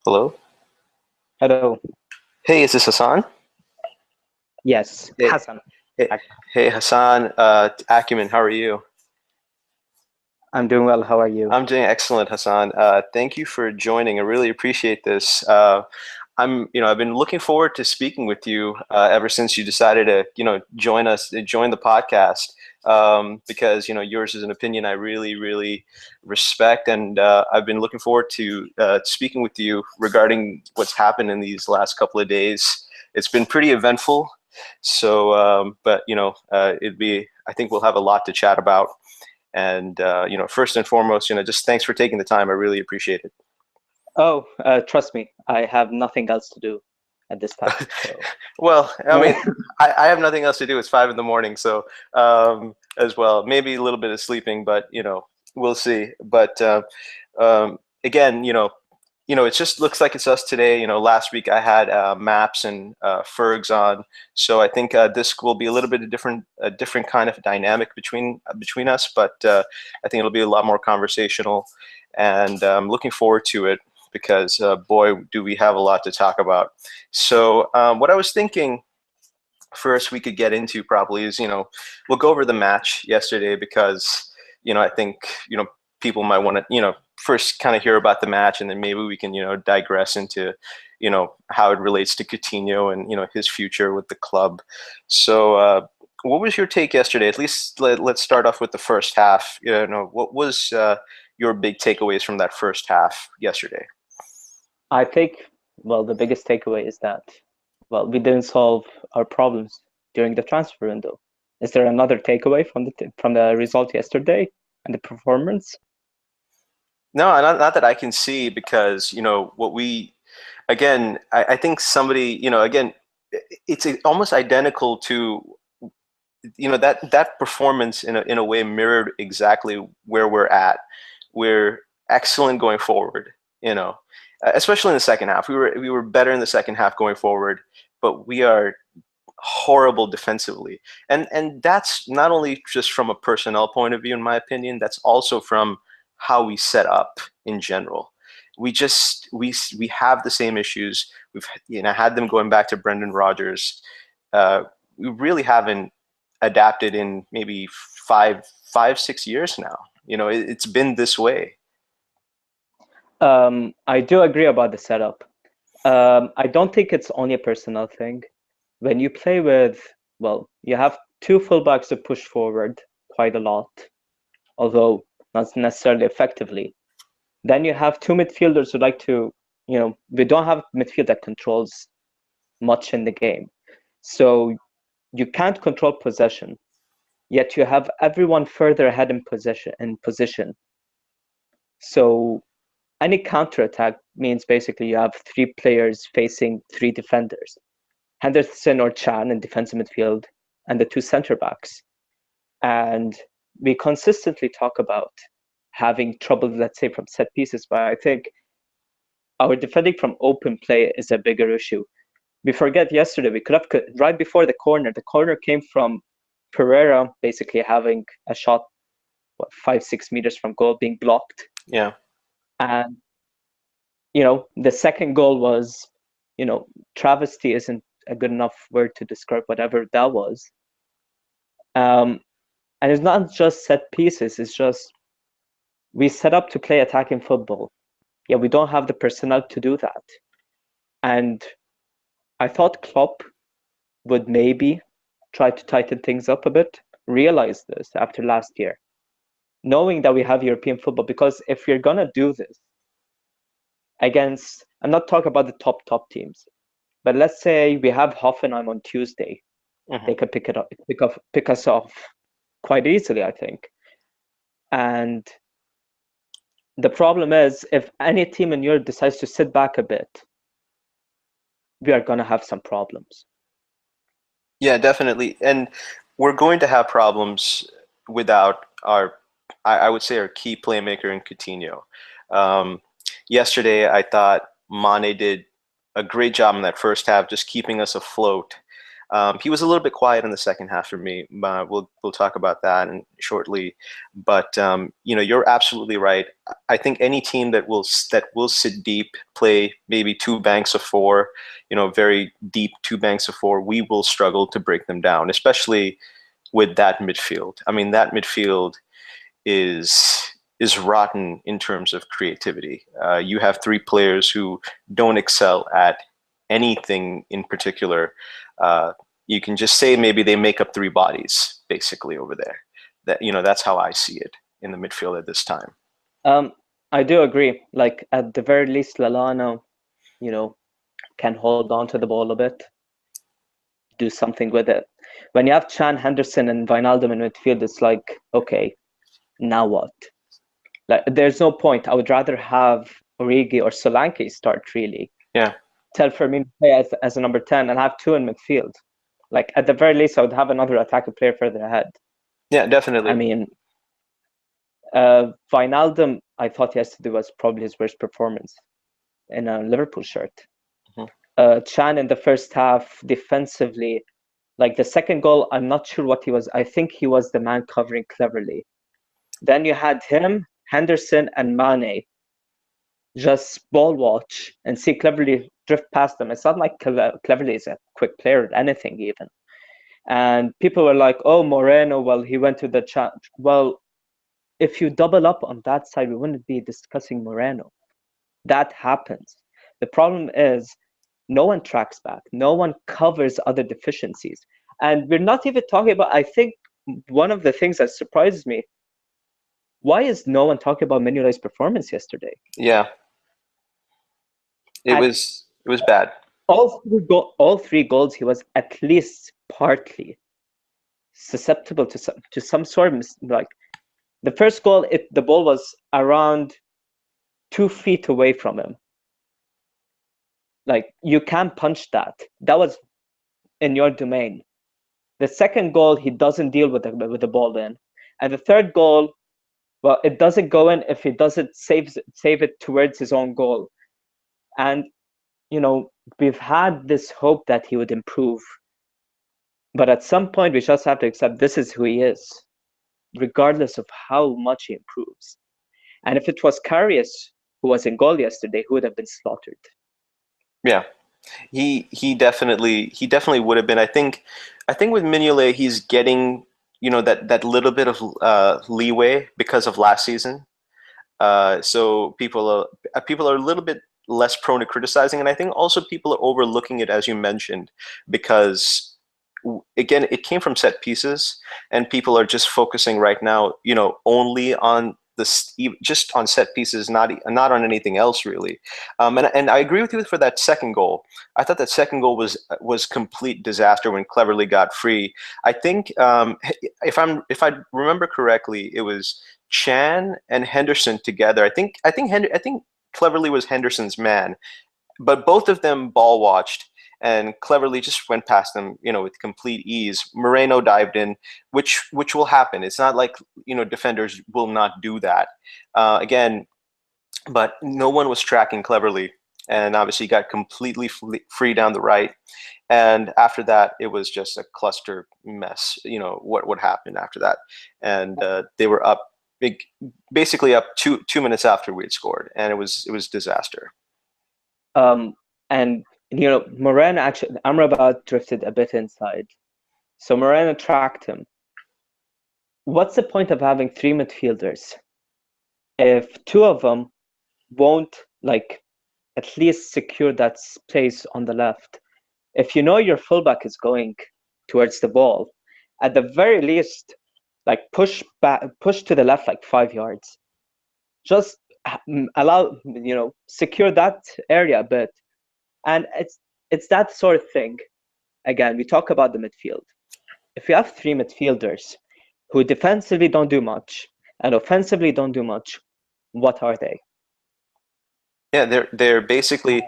Hello. Hello. Hey, is this Hassan? Yes, Hey, Hassan. hey, hey, Hassan. Acumen, how are you? I'm doing well. How are you? I'm doing excellent, Hassan. Thank you for joining. I really appreciate this. I've been looking forward to speaking with you ever since you decided to, join us, join the podcast. Because yours is an opinion I really, really respect, and I've been looking forward to speaking with you regarding what's happened in these last couple of days. It's been pretty eventful, so but it'd be. I think we'll have a lot to chat about. And first and foremost, just thanks for taking the time. I really appreciate it. Oh, trust me, I have nothing else to do at this time. So, Well, I mean, I have nothing else to do. It's 5 in the morning, so as well, maybe a little bit of sleeping, but we'll see. But again, it just looks like it's us today. Last week I had Maps and Fergs on, so I think this will be a little bit of a different kind of dynamic between us. But I think it'll be a lot more conversational, and I'm looking forward to it because boy, do we have a lot to talk about. So what I was thinking first we could get into probably is we'll go over the match yesterday because I think people might want to first kind of hear about the match, and then maybe we can digress into how it relates to Coutinho and his future with the club. So what was your take yesterday? At least let's start off with the first half. What was your big takeaways from that first half yesterday? I think, well, the biggest takeaway is that, well, we didn't solve our problems during the transfer window. Is there another takeaway from the result yesterday and the performance? No, not that I can see, because what we again, I think somebody again, it's almost identical to that performance in a way mirrored exactly where we're at. We're excellent going forward, especially in the second half. We were better in the second half going forward, but we are horrible defensively. And that's not only just from a personnel point of view, in my opinion, that's also from how we set up in general. We have the same issues. We've had them going back to Brendan Rodgers. We really haven't adapted in maybe 6 years now. It's been this way. I do agree about the setup. I don't think it's only a personnel thing. When you play with, well, you have two fullbacks to push forward quite a lot, although not necessarily effectively. Then you have two midfielders who like to, we don't have midfield that controls much in the game. So you can't control possession, yet you have everyone further ahead in position. So any counterattack means basically you have three players facing three defenders. Henderson or Chan in defensive midfield, and the two center backs. And we consistently talk about having trouble, let's say, from set pieces, but I think our defending from open play is a bigger issue. We forget yesterday, we could have, right before the corner came from Pereira basically having a shot, 5-6 meters from goal being blocked. Yeah. And, the second goal was, travesty isn't a good enough word to describe whatever that was. And it's not just set pieces, it's just we set up to play attacking football. Yeah, we don't have the personnel to do that. And I thought Klopp would maybe try to tighten things up a bit, realize this after last year, knowing that we have European football, because if you're going to do this against, I'm not talking about the top teams, but let's say we have Hoffenheim on Tuesday. Mm-hmm. They could pick us off quite easily, I think. And the problem is, if any team in Europe decides to sit back a bit, we are going to have some problems. Yeah, definitely. And we're going to have problems without I would say, our key playmaker in Coutinho. Yesterday, I thought Mane did a great job in that first half, just keeping us afloat. He was a little bit quiet in the second half for me. We'll talk about that shortly. But you're absolutely right. I think any team that will sit deep, play maybe two banks of four, very deep two banks of four, we will struggle to break them down, especially with that midfield. I mean, that midfield is rotten in terms of creativity. You have three players who don't excel at anything in particular. You can just say maybe they make up three bodies basically over there. That's how I see it in the midfield at this time. I do agree. Like at the very least, Lallana, can hold on to the ball a bit, do something with it. When you have Chan, Henderson, and Wijnaldum in midfield, it's like, okay, now what? Like, there's no point. I would rather have Origi or Solanke start, really. Yeah. Tell Firmino play as a number 10 and have two in midfield. Like, at the very least, I would have another attacking player further ahead. Yeah, definitely. I mean, Wijnaldum, I thought yesterday was probably his worst performance in a Liverpool shirt. Mm-hmm. Chan in the first half, defensively, like the second goal, I'm not sure what he was. I think he was the man covering cleverly. Then you had him, Henderson, and Mane just ball watch and see cleverly drift past them. It's not like cleverly is a quick player at anything even. And people were like, oh, Moreno, well, he went to the chat. Well, if you double up on that side, we wouldn't be discussing Moreno. That happens. The problem is no one tracks back. No one covers other deficiencies. And we're not even talking about, I think one of the things that surprises me, why is no one talking about Mignolet's performance yesterday? Yeah. It was bad. All three goals, he was at least partly susceptible to some sort of like the first goal. The ball was around 2 feet away from him. Like you can't punch that. That was in your domain. The second goal, he doesn't deal with the ball in, and the third goal, well, it doesn't go in if he doesn't save it towards his own goal. And we've had this hope that he would improve, but at some point we just have to accept this is who he is, regardless of how much he improves. And if it was Karius who was in goal yesterday, who would have been slaughtered. Yeah, he definitely would have been. I think with Mignolet, he's getting that little bit of leeway because of last season. So people are a little bit less prone to criticizing, and I think also people are overlooking it, as you mentioned, because again, it came from set pieces, and people are just focusing right now, only on just on set pieces, not on anything else really. And I agree with you for that second goal. I thought that second goal was complete disaster when Cleverly got free. I think if I remember correctly, it was Chan and Henderson together. I think Cleverly was Henderson's man, but both of them ball watched, and Cleverly just went past them, with complete ease. Moreno dived in, which will happen. It's not like defenders will not do that again, but no one was tracking Cleverly, and obviously got completely free down the right. And after that, it was just a cluster mess. What happened after that, and they were up. Basically up 2 minutes after we had scored, and it was disaster. And Moreno actually, Amrabat drifted a bit inside, so Moreno tracked him. What's the point of having three midfielders if two of them won't at least secure that space on the left? If your fullback is going towards the ball, at the very least, push to the left 5 yards. Just allow, secure that area a bit. And it's that sort of thing. Again, we talk about the midfield. If you have three midfielders who defensively don't do much and offensively don't do much, what are they? Yeah, they're basically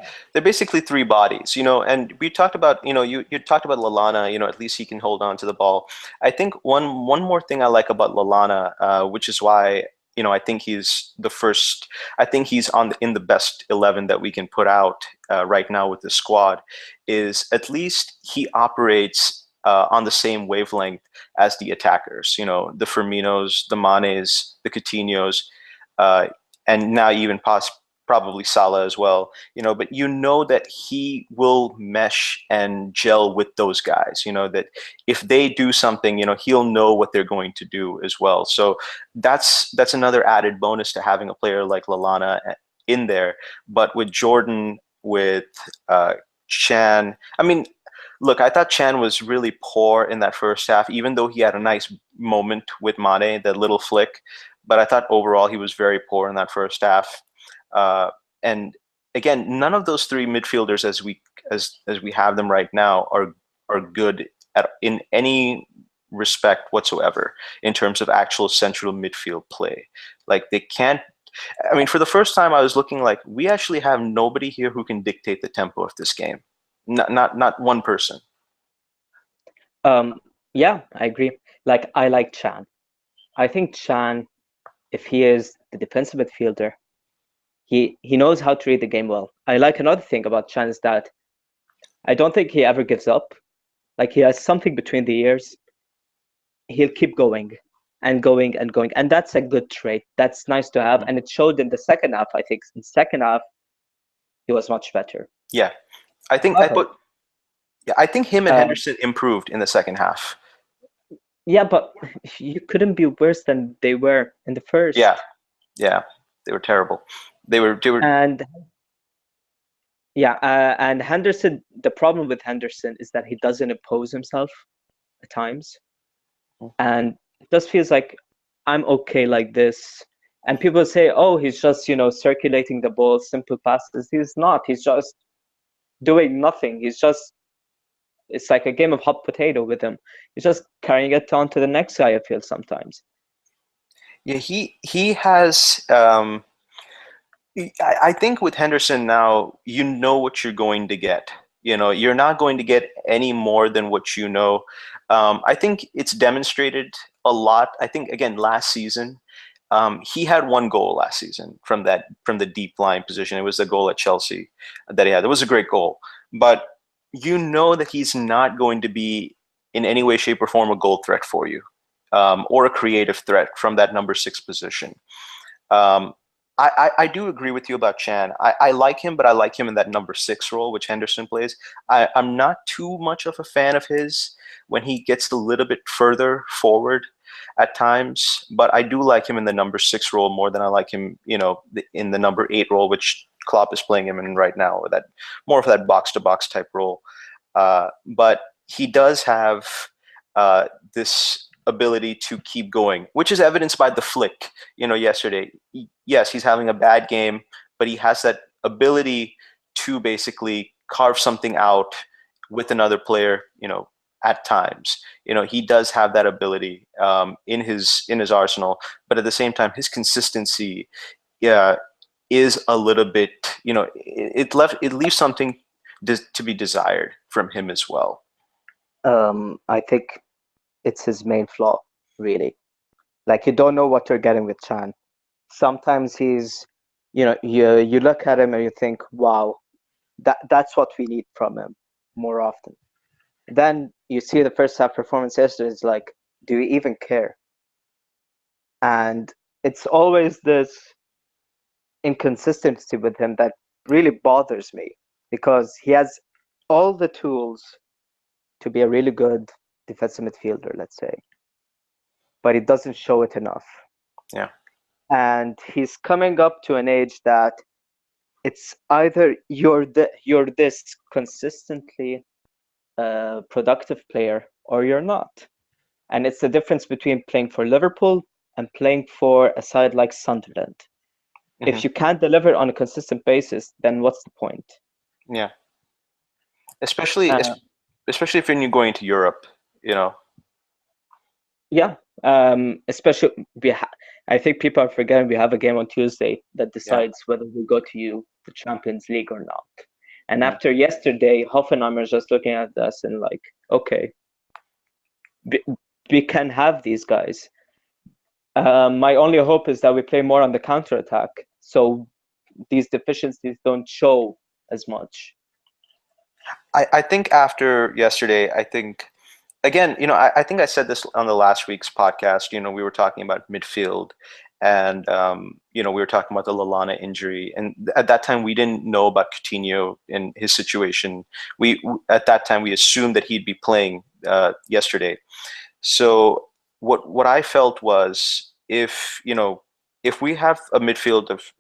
three bodies, and we talked about, you talked about Lallana, at least he can hold on to the ball. I think one more thing I like about Lallana, which is why, I think he's the first. I think he's in the best 11 that we can put out right now with the squad. Is at least he operates on the same wavelength as the attackers. The Firminos, the Manes, the Coutinhos, and now even probably Salah as well. But that he will mesh and gel with those guys. That if they do something, he'll know what they're going to do as well. So that's another added bonus to having a player like Lallana in there. But with Jordan, with Chan, I mean, look, I thought Chan was really poor in that first half, even though he had a nice moment with Mane, that little flick. But I thought overall he was very poor in that first half. And again, none of those three midfielders, as we have them right now, are good in any respect whatsoever in terms of actual central midfield play. Like they can't. I mean, for the first time, I was looking like we actually have nobody here who can dictate the tempo of this game. Not one person. Yeah, I agree. Like I like Chan. I think Chan, if he is the defensive midfielder, he knows how to read the game well. I like another thing about Chan is that I don't think he ever gives up. Like he has something between the ears. He'll keep going and going and going, and that's a good trait. That's nice to have, and it showed in the second half. I think in second half he was much better. Yeah, I think him and Henderson improved in the second half. Yeah, but you couldn't be worse than they were in the first. Yeah, they were terrible. They were. And and Henderson. The problem with Henderson is that he doesn't impose himself at times, and it just feels like I'm okay like this. And people say, "Oh, he's just circulating the ball, simple passes." He's not. He's just doing nothing. It's like a game of hot potato with him. He's just carrying it on to the next guy, I feel sometimes. Yeah, he has. I think with Henderson now, you know what you're going to get. You're not going to get any more than what you know. I think it's demonstrated a lot. I think again last season, he had one goal last season from the deep line position. It was the goal at Chelsea that he had. It was a great goal, but that he's not going to be in any way, shape, or form a goal threat for you, or a creative threat from that number 6 position. I do agree with you about Chan. I like him, but I like him in that number 6 role, which Henderson plays. I'm not too much of a fan of his when he gets a little bit further forward at times, but I do like him in the number 6 role more than I like him, in the number 8 role, which Klopp is playing him in right now, or that more of that box-to-box type role. But he does have this ability to keep going, which is evidenced by the flick, yesterday. Yes, he's having a bad game, but he has that ability to basically carve something out with another player, at times. He does have that ability in his arsenal, but at the same time, his consistency is a little bit, it leaves something to be desired from him as well. I think it's his main flaw, really. Like you don't know what you're getting with Chan. Sometimes he's, you look at him and you think, wow, that's what we need from him more often. Then you see the first half performance yesterday, it's like, do you even care? And it's always this inconsistency with him that really bothers me, because he has all the tools to be a really good defensive midfielder, let's say, but he doesn't show it enough. Yeah. And he's coming up to an age that it's either you're this consistently productive player or you're not. And it's the difference between playing for Liverpool and playing for a side like Sunderland. Mm-hmm. If you can't deliver on a consistent basis, then what's the point? Yeah. Especially if you're going to Europe, Yeah. Especially I think people are forgetting we have a game on Tuesday that decides whether we go to the Champions League or not. And after yesterday, Hoffenheim is just looking at us and like, okay, we can have these guys. My only hope is that we play more on the counter attack, so these deficiencies don't show as much. I think after yesterday, I think again, I think I said this on the last week's podcast. We were talking about midfield, and we were talking about the Lallana injury, and at that time we didn't know about Coutinho and his situation. At that time we assumed that he'd be playing yesterday. So what I felt was if we have a midfield of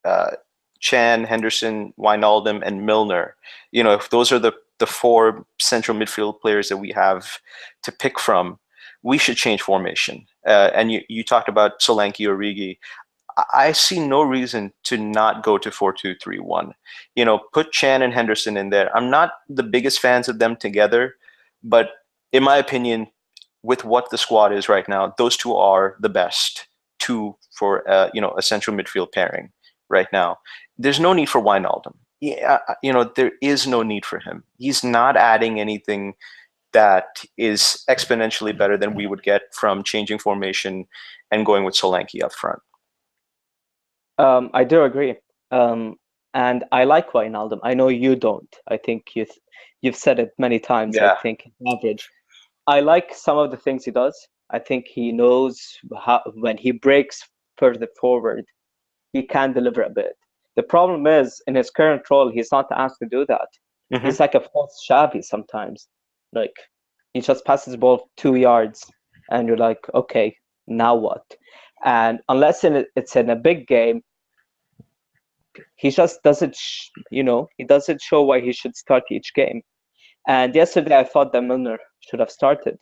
uh, Chan, Henderson, Wijnaldum, and Milner. If those are the four central midfield players that we have to pick from, we should change formation. And you talked about Solanke or Origi. I see no reason to not go to 4-2-3-1. Put Chan and Henderson in there. I'm not the biggest fans of them together, but in my opinion, with what the squad is right now, those two are the best two for a central midfield pairing right now. There's no need for Wijnaldum. Yeah, there is no need for him. He's not adding anything that is exponentially better than we would get from changing formation and going with Solanke up front. I do agree. And I like Wijnaldum. I know you don't. I think you've said it many times. Yeah. I think average. I like some of the things he does. I think he knows how when he breaks further forward, he can deliver a bit. The problem is, in his current role, he's not asked to do that. Mm-hmm. He's like a false Xavi sometimes. Like, he just passes the ball 2 yards, and you're like, okay, now what? And unless it's in a big game, he just doesn't, he doesn't show why he should start each game. And yesterday, I thought that Milner should have started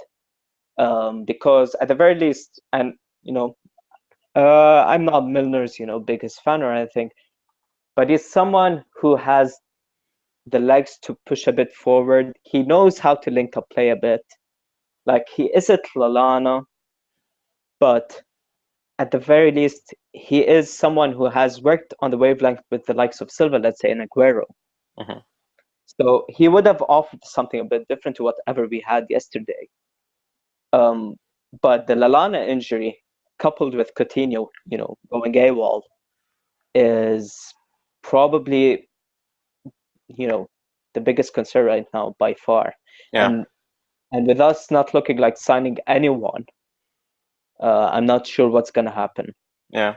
because at the very least, and I'm not Milner's biggest fan or anything, but he's someone who has the legs to push a bit forward. He knows how to link up play a bit. Like, he isn't Lallana, but at the very least, he is someone who has worked on the wavelength with the likes of Silva, let's say, and Aguero. Mm-hmm. So he would have offered something a bit different to whatever we had yesterday. But the Lallana injury, coupled with Coutinho, going AWOL, is probably, the biggest concern right now by far. Yeah. And with us not looking like signing anyone, I'm not sure what's going to happen. Yeah.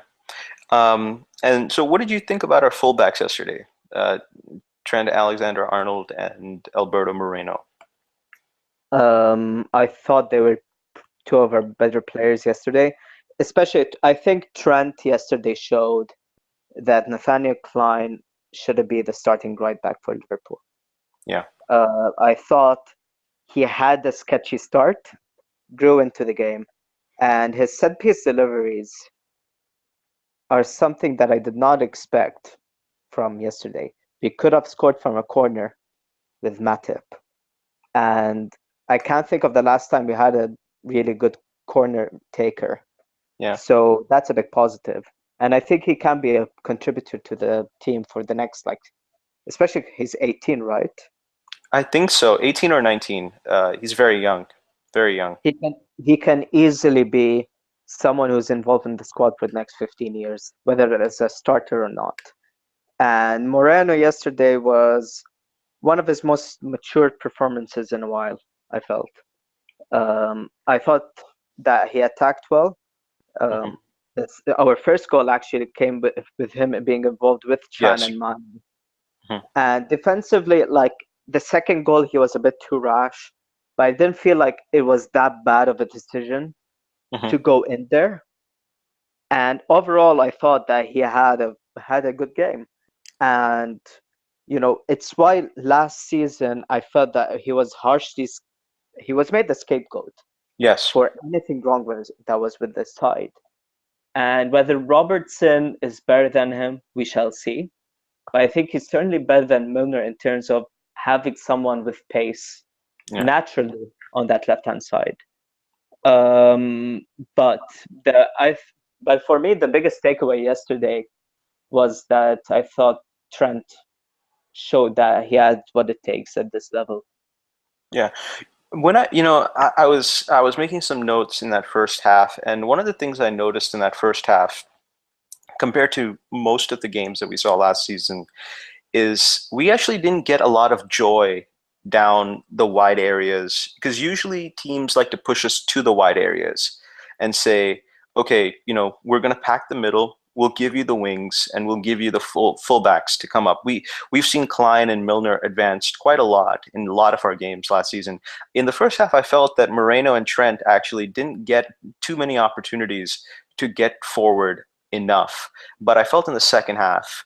And so what did you think about our fullbacks yesterday? Trent Alexander-Arnold and Alberto Moreno. I thought they were two of our better players yesterday. Especially, I think Trent yesterday showed that Nathaniel Klein should be the starting right back for Liverpool. Yeah. I thought he had a sketchy start, grew into the game, and his set-piece deliveries are something that I did not expect from yesterday. We could have scored from a corner with Matip, and I can't think of the last time we had a really good corner taker. Yeah. So that's a big positive. And I think he can be a contributor to the team for the next, especially he's 18, right? I think so. 18 or 19. He's very young. Very young. He can easily be someone who's involved in the squad for the next 15 years, whether it is a starter or not. And Moreno yesterday was one of his most matured performances in a while, I felt. I thought that he attacked well. Our first goal actually came with him being involved with Chan and Man. And defensively, the second goal, he was a bit too rash, but I didn't feel like it was that bad of a decision to go in there. And overall, I thought that he had a good game. And it's why last season I felt that he was made the scapegoat. Yes. For anything wrong that was with the side. And whether Robertson is better than him, we shall see. But I think he's certainly better than Milner in terms of having someone with pace naturally on that left-hand side. But for me, the biggest takeaway yesterday was that I thought Trent showed that he had what it takes at this level. Yeah. When I was making some notes in that first half, and one of the things I noticed in that first half, compared to most of the games that we saw last season, is we actually didn't get a lot of joy down the wide areas, because usually teams like to push us to the wide areas and say, okay, we're going to pack the middle. We'll give you the wings and we'll give you the fullbacks to come up. We've seen Klein and Milner advanced quite a lot in a lot of our games last season. In the first half, I felt that Moreno and Trent actually didn't get too many opportunities to get forward enough. But I felt in the second half,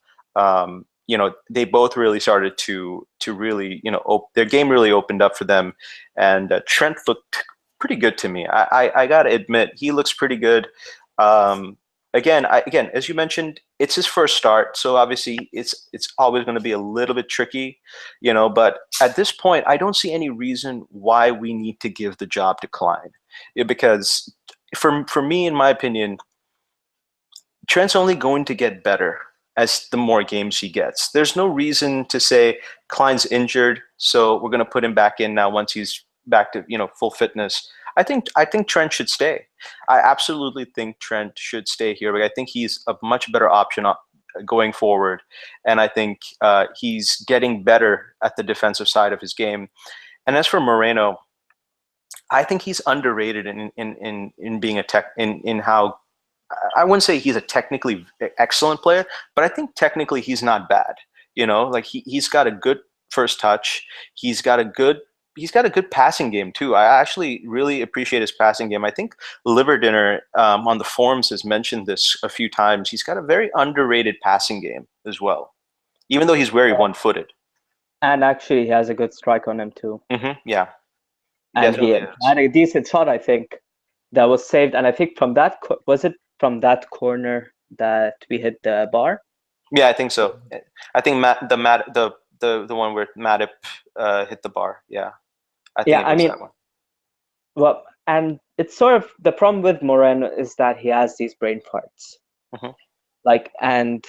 they both really started to really, their game really opened up for them, and Trent looked pretty good to me. I gotta admit, he looks pretty good. Again, as you mentioned, it's his first start, so obviously it's always going to be a little bit tricky, But at this point, I don't see any reason why we need to give the job to Klein, because for me, in my opinion, Trent's only going to get better as the more games he gets. There's no reason to say Klein's injured, so we're going to put him back in now once he's back to full fitness. I think Trent should stay. I absolutely think Trent should stay here, but I think he's a much better option going forward, and I think he's getting better at the defensive side of his game. And as for Moreno, I think he's underrated in being a tech in how, I wouldn't say he's a technically excellent player, but I think technically he's not bad. Like he's got a good first touch. He's got a good passing game too. I actually really appreciate his passing game. I think Liverdinner on the forums has mentioned this a few times. He's got a very underrated passing game as well, even though he's very one-footed. And actually, he has a good strike on him too. Yeah, And he definitely had a decent shot, I think, that was saved. And I think from that, was it from that corner that we hit the bar? Yeah, I think so. I think the one where Matip hit the bar. Yeah, I think Yeah, it I was mean, that one. well, and it's sort of the problem with Moreno is that he has these brain farts. Mhm. And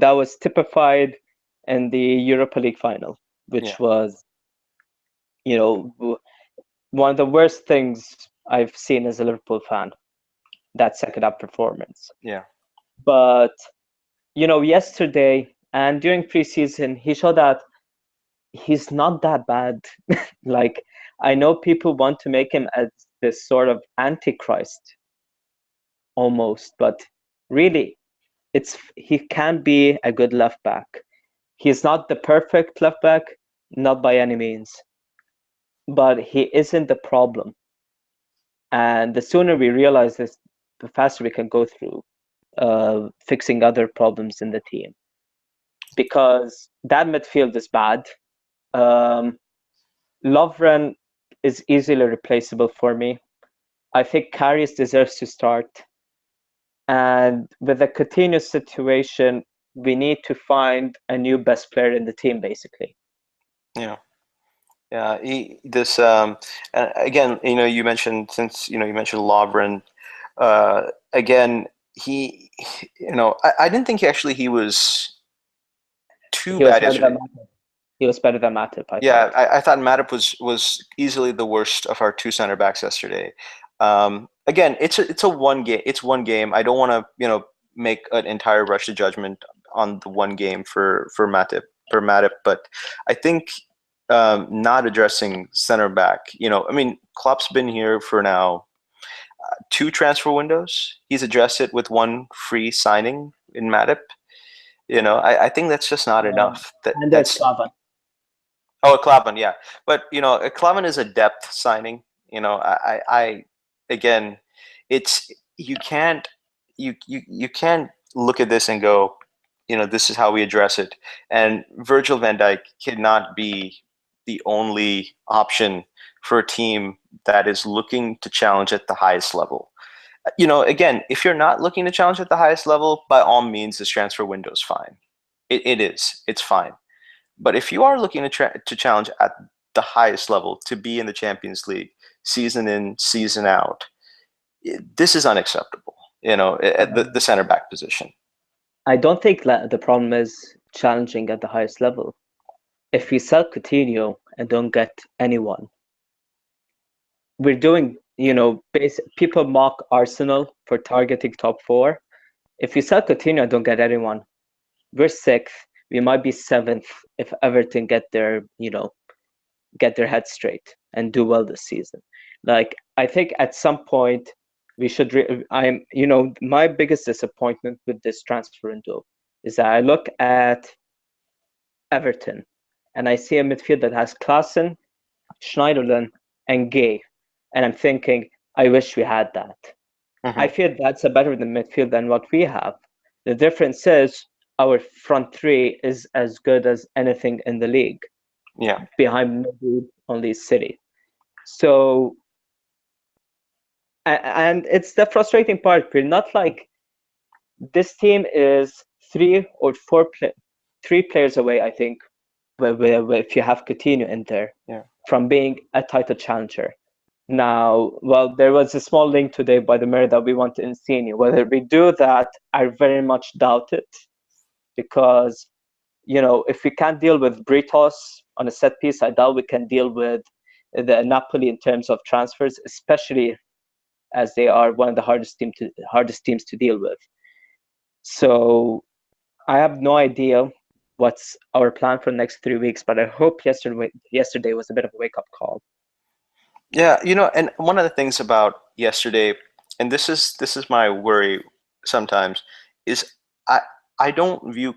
that was typified in the Europa League final, Yeah, which was, one of the worst things I've seen as a Liverpool fan, that second up performance. yeah, But, yesterday and during preseason, he showed that he's not that bad. Like, I know people want to make him as this sort of antichrist almost, but really, he can be a good left back. He's not the perfect left back, not by any means, but he isn't the problem. And the sooner we realize this, the faster we can go through fixing other problems in the team. Because that midfield is bad. Lovren is easily replaceable for me. I think Karius deserves to start. And with the Coutinho situation, we need to find a new best player in the team, basically. yeah, yeah. Again, you mentioned, Lovren. Again, I didn't think he was too He was bad better than yesterday. Matip. He was better than Matip, I Yeah, thought. I thought Matip was easily the worst of our two center backs yesterday. Again, it's a one game. It's one game. I don't want to make an entire rush to judgment on the one game for Matip, but I think not addressing center back. I mean, Klopp's been here for now two transfer windows. He's addressed it with one free signing in Matip. I think that's just not enough. And there's That's Klavan. Oh, a Klavan, yeah. But a Klavan is a depth signing. I again, it's you can't look at this and go, this is how we address it. And Virgil van Dijk cannot be the only option for a team that is looking to challenge at the highest level. Again, if you're not looking to challenge at the highest level, by all means, this transfer window is fine. It is. It's fine. But if you are looking to challenge at the highest level, to be in the Champions League season in, season out, this is unacceptable, at the center back position. I don't think the problem is challenging at the highest level. If we sell Coutinho and don't get anyone, we're doing, people mock Arsenal for targeting top four. If you sell Coutinho, don't get anyone. We're sixth. We might be seventh if Everton get their head straight and do well this season. Like, I think at some point we should. My biggest disappointment with this transfer window is that I look at Everton and I see a midfield that has Klaassen, Schneiderlin, and Gay, and I'm thinking, I wish we had that. I feel that's a better than midfield than what we have. The difference is our front three is as good as anything in the league. Yeah. Behind maybe only City. So, and it's the frustrating part. We're not like, this team is three players away, I think, if you have Coutinho in there, from being a title challenger. Now, well, there was a small link today by the Mirror that we want Insigne. Whether we do that, I very much doubt it, because if we can't deal with Britos on a set piece, I doubt we can deal with the Napoli in terms of transfers, especially as they are one of the hardest teams to deal with. So I have no idea what's our plan for the next 3 weeks, but I hope yesterday was a bit of a wake-up call. Yeah, and one of the things about yesterday, and this is my worry sometimes, is I don't view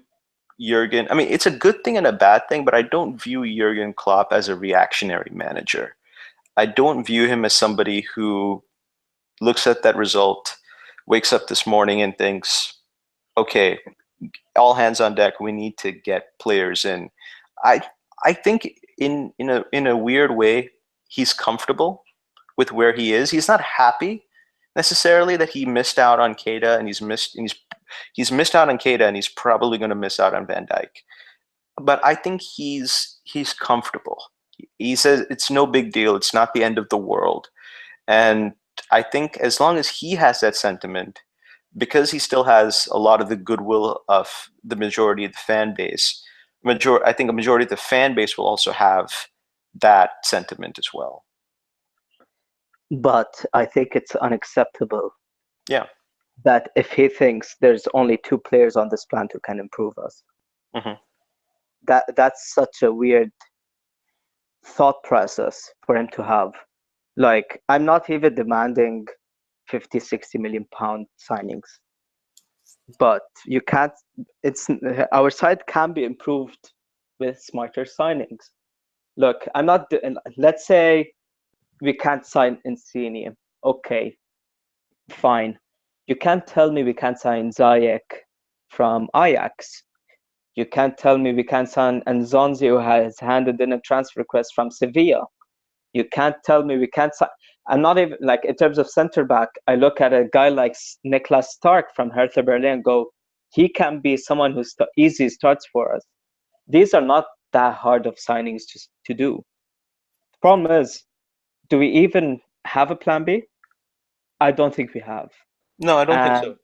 Jurgen. I mean, it's a good thing and a bad thing, but I don't view Jurgen Klopp as a reactionary manager. I don't view him as somebody who looks at that result, wakes up this morning and thinks, okay, all hands on deck, we need to get players in. I think in a weird way, he's comfortable with where he is. He's not happy necessarily that he missed out on Keita, and he's missed out on Keita, and he's probably going to miss out on Van Dijk. But I think he's comfortable. He says it's no big deal. It's not the end of the world. And I think as long as he has that sentiment, because he still has a lot of the goodwill of the majority of the fan base, I think a majority of the fan base will also have that sentiment as well. But I think it's unacceptable. Yeah. That if he thinks there's only 2 players on this plant who can improve us, that's such a weird thought process for him to have. Like, I'm not even demanding 50-60 million pound signings, but you can't. Our side can be improved with smarter signings. Look, I'm not. Let's say we can't sign Insigne. Okay, fine. You can't tell me we can't sign Ziyech from Ajax. You can't tell me we can't sign Nzonzi, who has handed in a transfer request from Sevilla. You can't tell me we can't sign. I'm not even, like, in terms of centre back, I look at a guy like Niklas Stark from Hertha Berlin and go, he can be someone who easy starts for us. These are not that hard of signings to do. The problem is, do we even have a plan B? I don't think we have. No, I don't think so.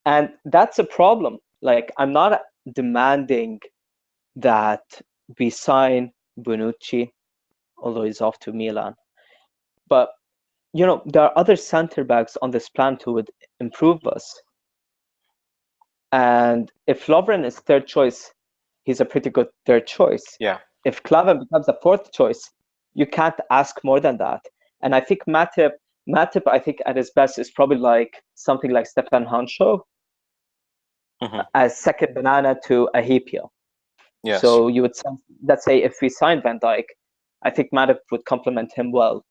And that's a problem. Like, I'm not demanding that we sign Bonucci, although he's off to Milan. But, there are other center backs on this plan who would improve us. And if Lovren is third choice, he's a pretty good third choice. Yeah. If Klavan becomes a fourth choice, you can't ask more than that. And I think Matip, I think at his best is probably like something like Stefan Hancho as second banana to Ahipia. Yes. So you would, let's say, if we signed Van Dijk, I think Matip would complement him well.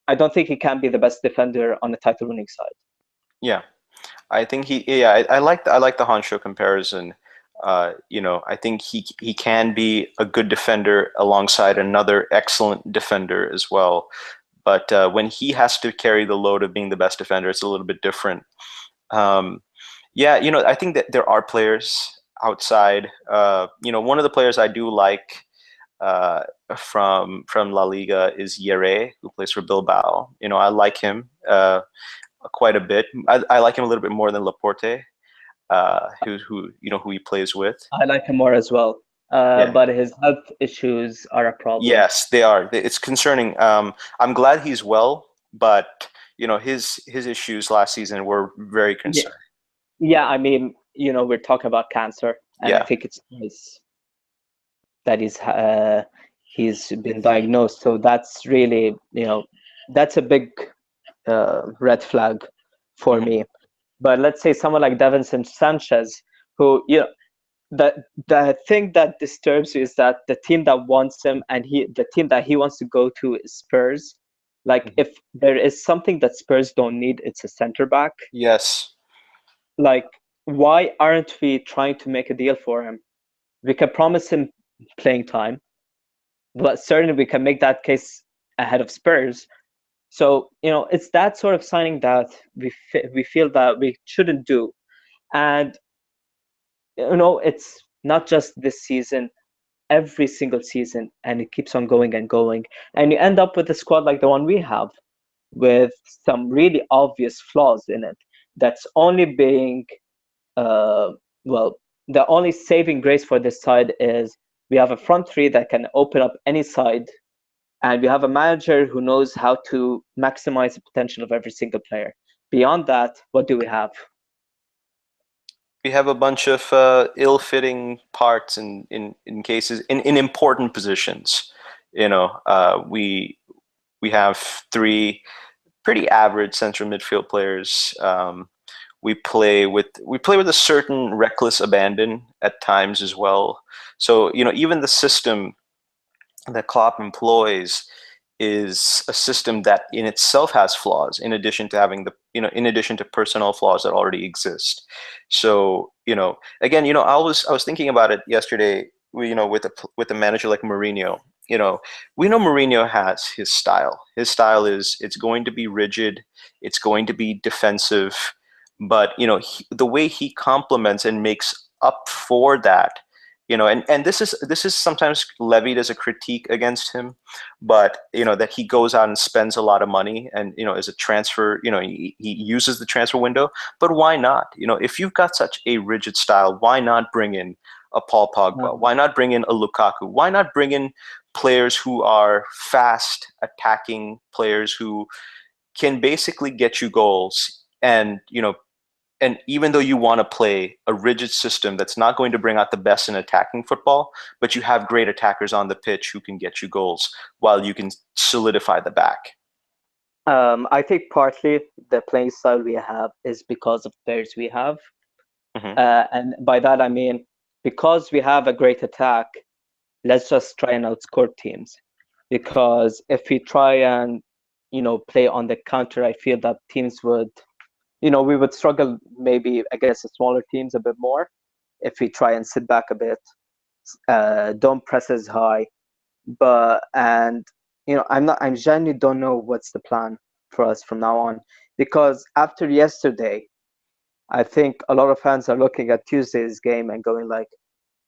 I don't think he can be the best defender on the title-winning side. Yeah, I think I like the Hancho comparison. I think he can be a good defender alongside another excellent defender as well. But when he has to carry the load of being the best defender, it's a little bit different. I think that there are players outside. One of the players I do like from La Liga is Yere, who plays for Bilbao. I like him quite a bit. I like him a little bit more than Laporte, who he plays with. I like him more as well. Yeah. but his health issues are a problem. Yes, they are. It's concerning. I'm glad he's well, but his issues last season were very Yeah, concerning. yeah. I mean, we're talking about cancer, and I Yeah. think it's nice that he's been diagnosed. So that's really, that's a big red flag for Hmm. me. But let's say someone like Davinson Sanchez, who, the thing that disturbs you is that the team that wants him and the team that he wants to go to is Spurs. Like, Hmm. if there is something that Spurs don't need, it's a center back. Yes. Like, why aren't we trying to make a deal for him? We can promise him playing time, but certainly we can make that case ahead of Spurs. So, it's that sort of signing that we feel that we shouldn't do. And, it's not just this season, every single season, and it keeps on going and going. And you end up with a squad like the one we have, with some really obvious flaws in it. That's only being, uh, well, the only saving grace for this side is we have a front three that can open up any side, and we have a manager who knows how to maximize the potential of every single player. Beyond that, what do we have? We have a bunch of ill-fitting parts in cases in important positions. We have three pretty average central midfield players. We play with a certain reckless abandon at times as well. So even the system that Klopp employs is a system that in itself has flaws, in addition to having in addition to personnel flaws that already exist. So again, I was thinking about it yesterday. With a manager like Mourinho, we know Mourinho has his style. His style is, it's going to be rigid, it's going to be defensive, but the way he complements and makes up for that, and this is sometimes levied as a critique against him, but that he goes out and spends a lot of money, and as a transfer, he uses the transfer window. But why not? If you've got such a rigid style, why not bring in a Paul Pogba? Um, Why not bring in a Lukaku? Why not bring in players who are fast attacking players who can basically get you goals, and even though you want to play a rigid system that's not going to bring out the best in attacking football, but you have great attackers on the pitch who can get you goals while you can solidify the back. I think partly the playing style we have is because of players we have. Hmm. And by that I mean, because we have a great attack, let's just try and outscore teams. Because if we try and play on the counter, I feel that teams would, we would struggle maybe against the smaller teams a bit more if we try and sit back a bit, don't press as high. But and I genuinely don't know what's the plan for us from now on, because after yesterday, I think a lot of fans are looking at Tuesday's game and going like,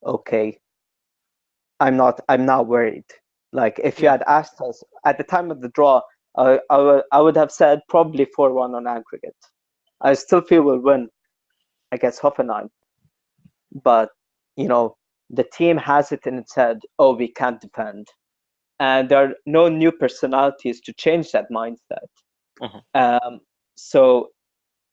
okay, I'm not worried. Like, if you Yeah. had asked us at the time of the draw, I would have said probably 4-1 on aggregate. I still feel we'll win against Hoffenheim, but you know the team has it in its head. Oh, we can't defend, and there are no new personalities to change that mindset. Hmm. Um, so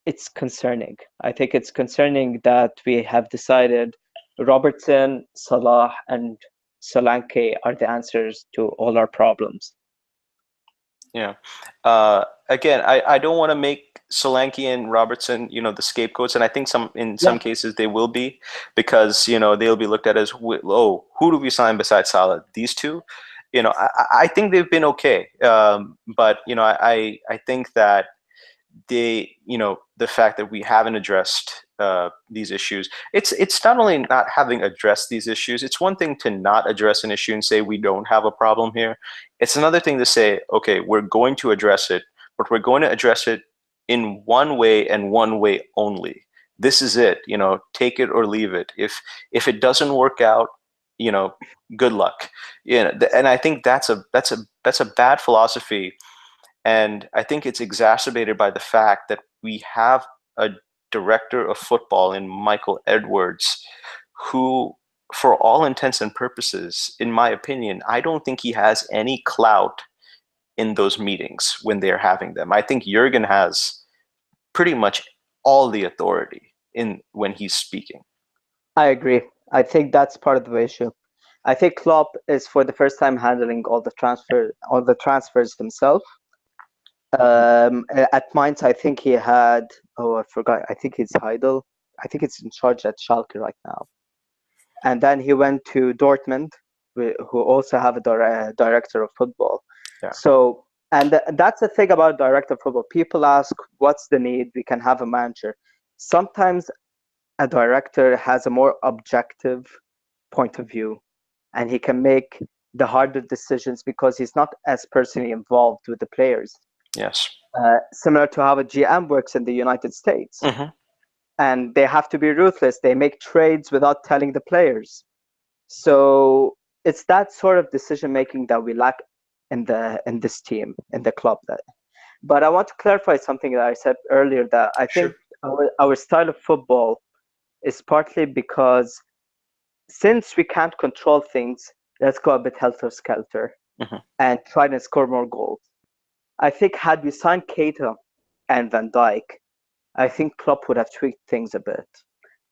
it's concerning. I think it's concerning that we have decided Robertson, Salah, and Solanke are the answers to all our problems. Yeah. Again, I don't want to make Solanke and Robertson, the scapegoats, and I think in some Yeah. cases they will be, because they'll be looked at as, oh, who do we sign besides Salah? These two. I think they've been okay, but I think that the fact that we haven't addressed these issues, it's not only not having addressed these issues. It's one thing to not address an issue and say we don't have a problem here. It's another thing to say, okay, we're going to address it, but we're going to address it in one way and one way only. This is it. Take it or leave it. If it doesn't work out, you know good luck. And I think that's a bad philosophy, and I think it's exacerbated by the fact that we have a director of football in Michael Edwards, who for all intents and purposes, in my opinion, I don't think he has any clout in those meetings when they're having them. I think Jurgen has pretty much all the authority in when he's speaking. I agree. I think that's part of the issue. I think Klopp is for the first time handling all the transfers himself. At Mainz, I think he had. Oh, I forgot. I think it's Heidel. I think it's in charge at Schalke right now. And then he went to Dortmund, who also have a director of football. Yeah. So, and that's the thing about director of football. People ask, "What's the need? We can have a manager." Sometimes a director has a more objective point of view, and he can make the harder decisions because he's not as personally involved with the players. Yes. Similar to how a GM works in the United States. Mm-hmm. And they have to be ruthless. They make trades without telling the players. So it's that sort of decision making that we lack in this team, in the club. But I want to clarify something that I said earlier, that I think our style of football is partly because since we can't control things, let's go a bit helter-skelter and try to score more goals. I think had we signed Keita and Van Dijk, I think Klopp would have tweaked things a bit.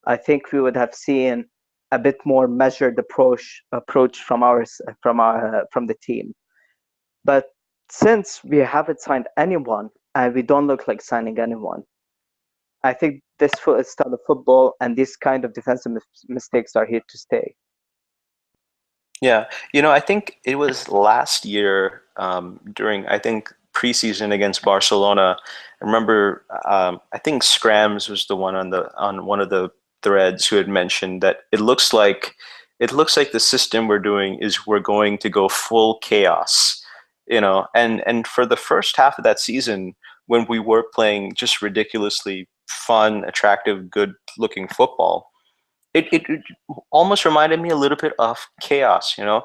I think we would have seen a bit more measured approach from the team. But since we haven't signed anyone and we don't look like signing anyone, I think this style of football and these kind of defensive mistakes are here to stay. Yeah, I think it was last year during, I think, preseason against Barcelona. I remember, I think Scrams was the one on one of the threads who had mentioned that it looks like the system we're doing is we're going to go full chaos, and for the first half of that season, when we were playing just ridiculously fun, attractive, good-looking football, it almost reminded me a little bit of chaos, an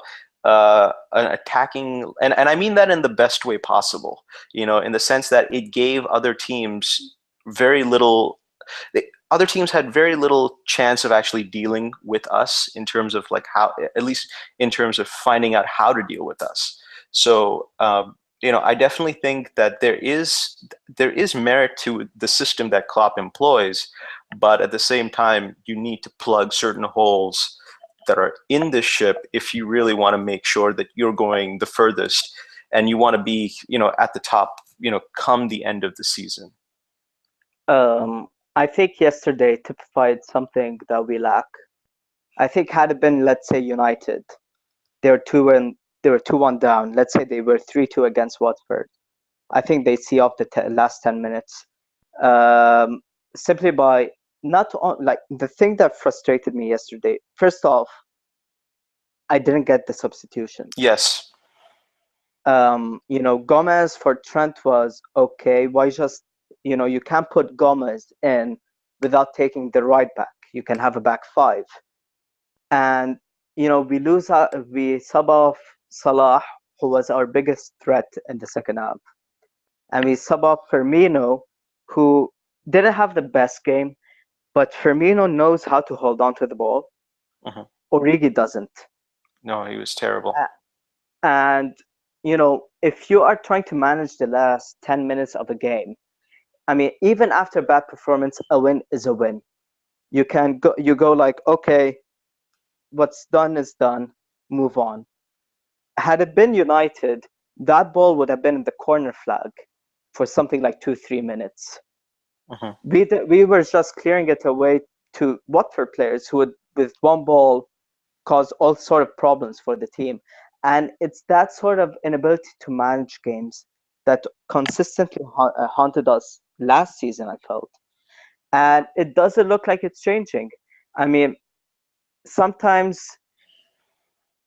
attacking, and I mean that in the best way possible, in the sense that it gave other teams very little. Other teams had very little chance of actually dealing with us in terms of how, at least in terms of finding out how to deal with us. So, I definitely think that there is merit to the system that Klopp employs, but at the same time, you need to plug certain holes that are in the ship if you really want to make sure that you're going the furthest and you want to be, at the top, come the end of the season. I think yesterday typified something that we lack. I think had it been, let's say, United, they were 2-1 down. Let's say they were 3-2 against Watford. I think they see off the last 10 minutes simply by not on, the thing that frustrated me yesterday. First off, I didn't get the substitution. Yes. Gomez for Trent was okay. Why just you can't put Gomez in without taking the right back. You can have a back five, and we sub off Salah, who was our biggest threat in the second half, and we sub off Firmino, who didn't have the best game, but Firmino knows how to hold on to the ball. Origi doesn't. No, he was terrible. And if you are trying to manage the last 10 minutes of a game, I mean, even after bad performance, a win is a win. You go like, okay, what's done is done, move on. Had it been United, that ball would have been in the corner flag for something like 2-3 minutes. We were just clearing it away to Watford players who would, with one ball, cause all sort of problems for the team. And it's that sort of inability to manage games that consistently haunted us last season, I felt. And it doesn't look like it's changing. I mean, sometimes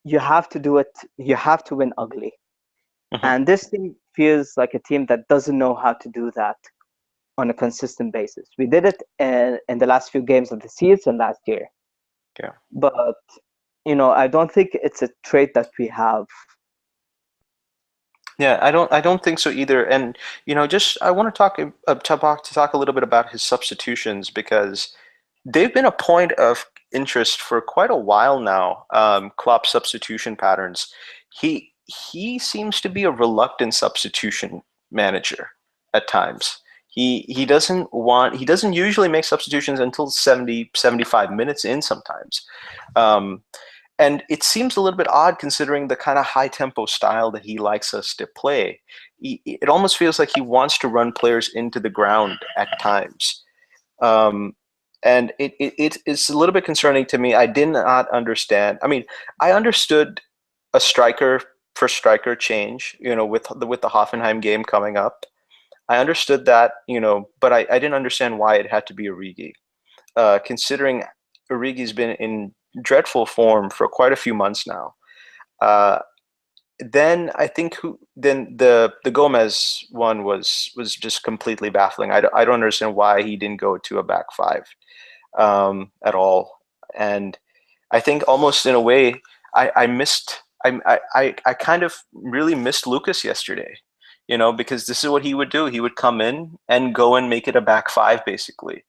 you have to do it, you have to win ugly. And this team feels like a team that doesn't know how to do that on a consistent basis. We did it in the last few games of the season last year. Yeah. But, I don't think it's a trait that we have. Yeah, I don't think so either. And I want to talk a little bit about his substitutions, because they've been a point of interest for quite a while now. Klopp's substitution patterns. He seems to be a reluctant substitution manager at times. He doesn't usually make substitutions until 70-75 minutes in sometimes. Um, and it seems a little bit odd considering the kind of high tempo style that he likes us to play. It almost feels like he wants to run players into the ground at times. Um, and it's a little bit concerning to me. I did not understand. I mean, I understood a striker for striker change, with the Hoffenheim game coming up. I understood that, but I didn't understand why it had to be Origi. Considering Origi's been in dreadful form for quite a few months now. Uh, then I think then the Gomez one was just completely baffling. I don't understand why he didn't go to a back five at all. And I think almost in a way I missed I kind of really missed Lucas yesterday, because this is what he would do. He would come in and go and make it a back five basically.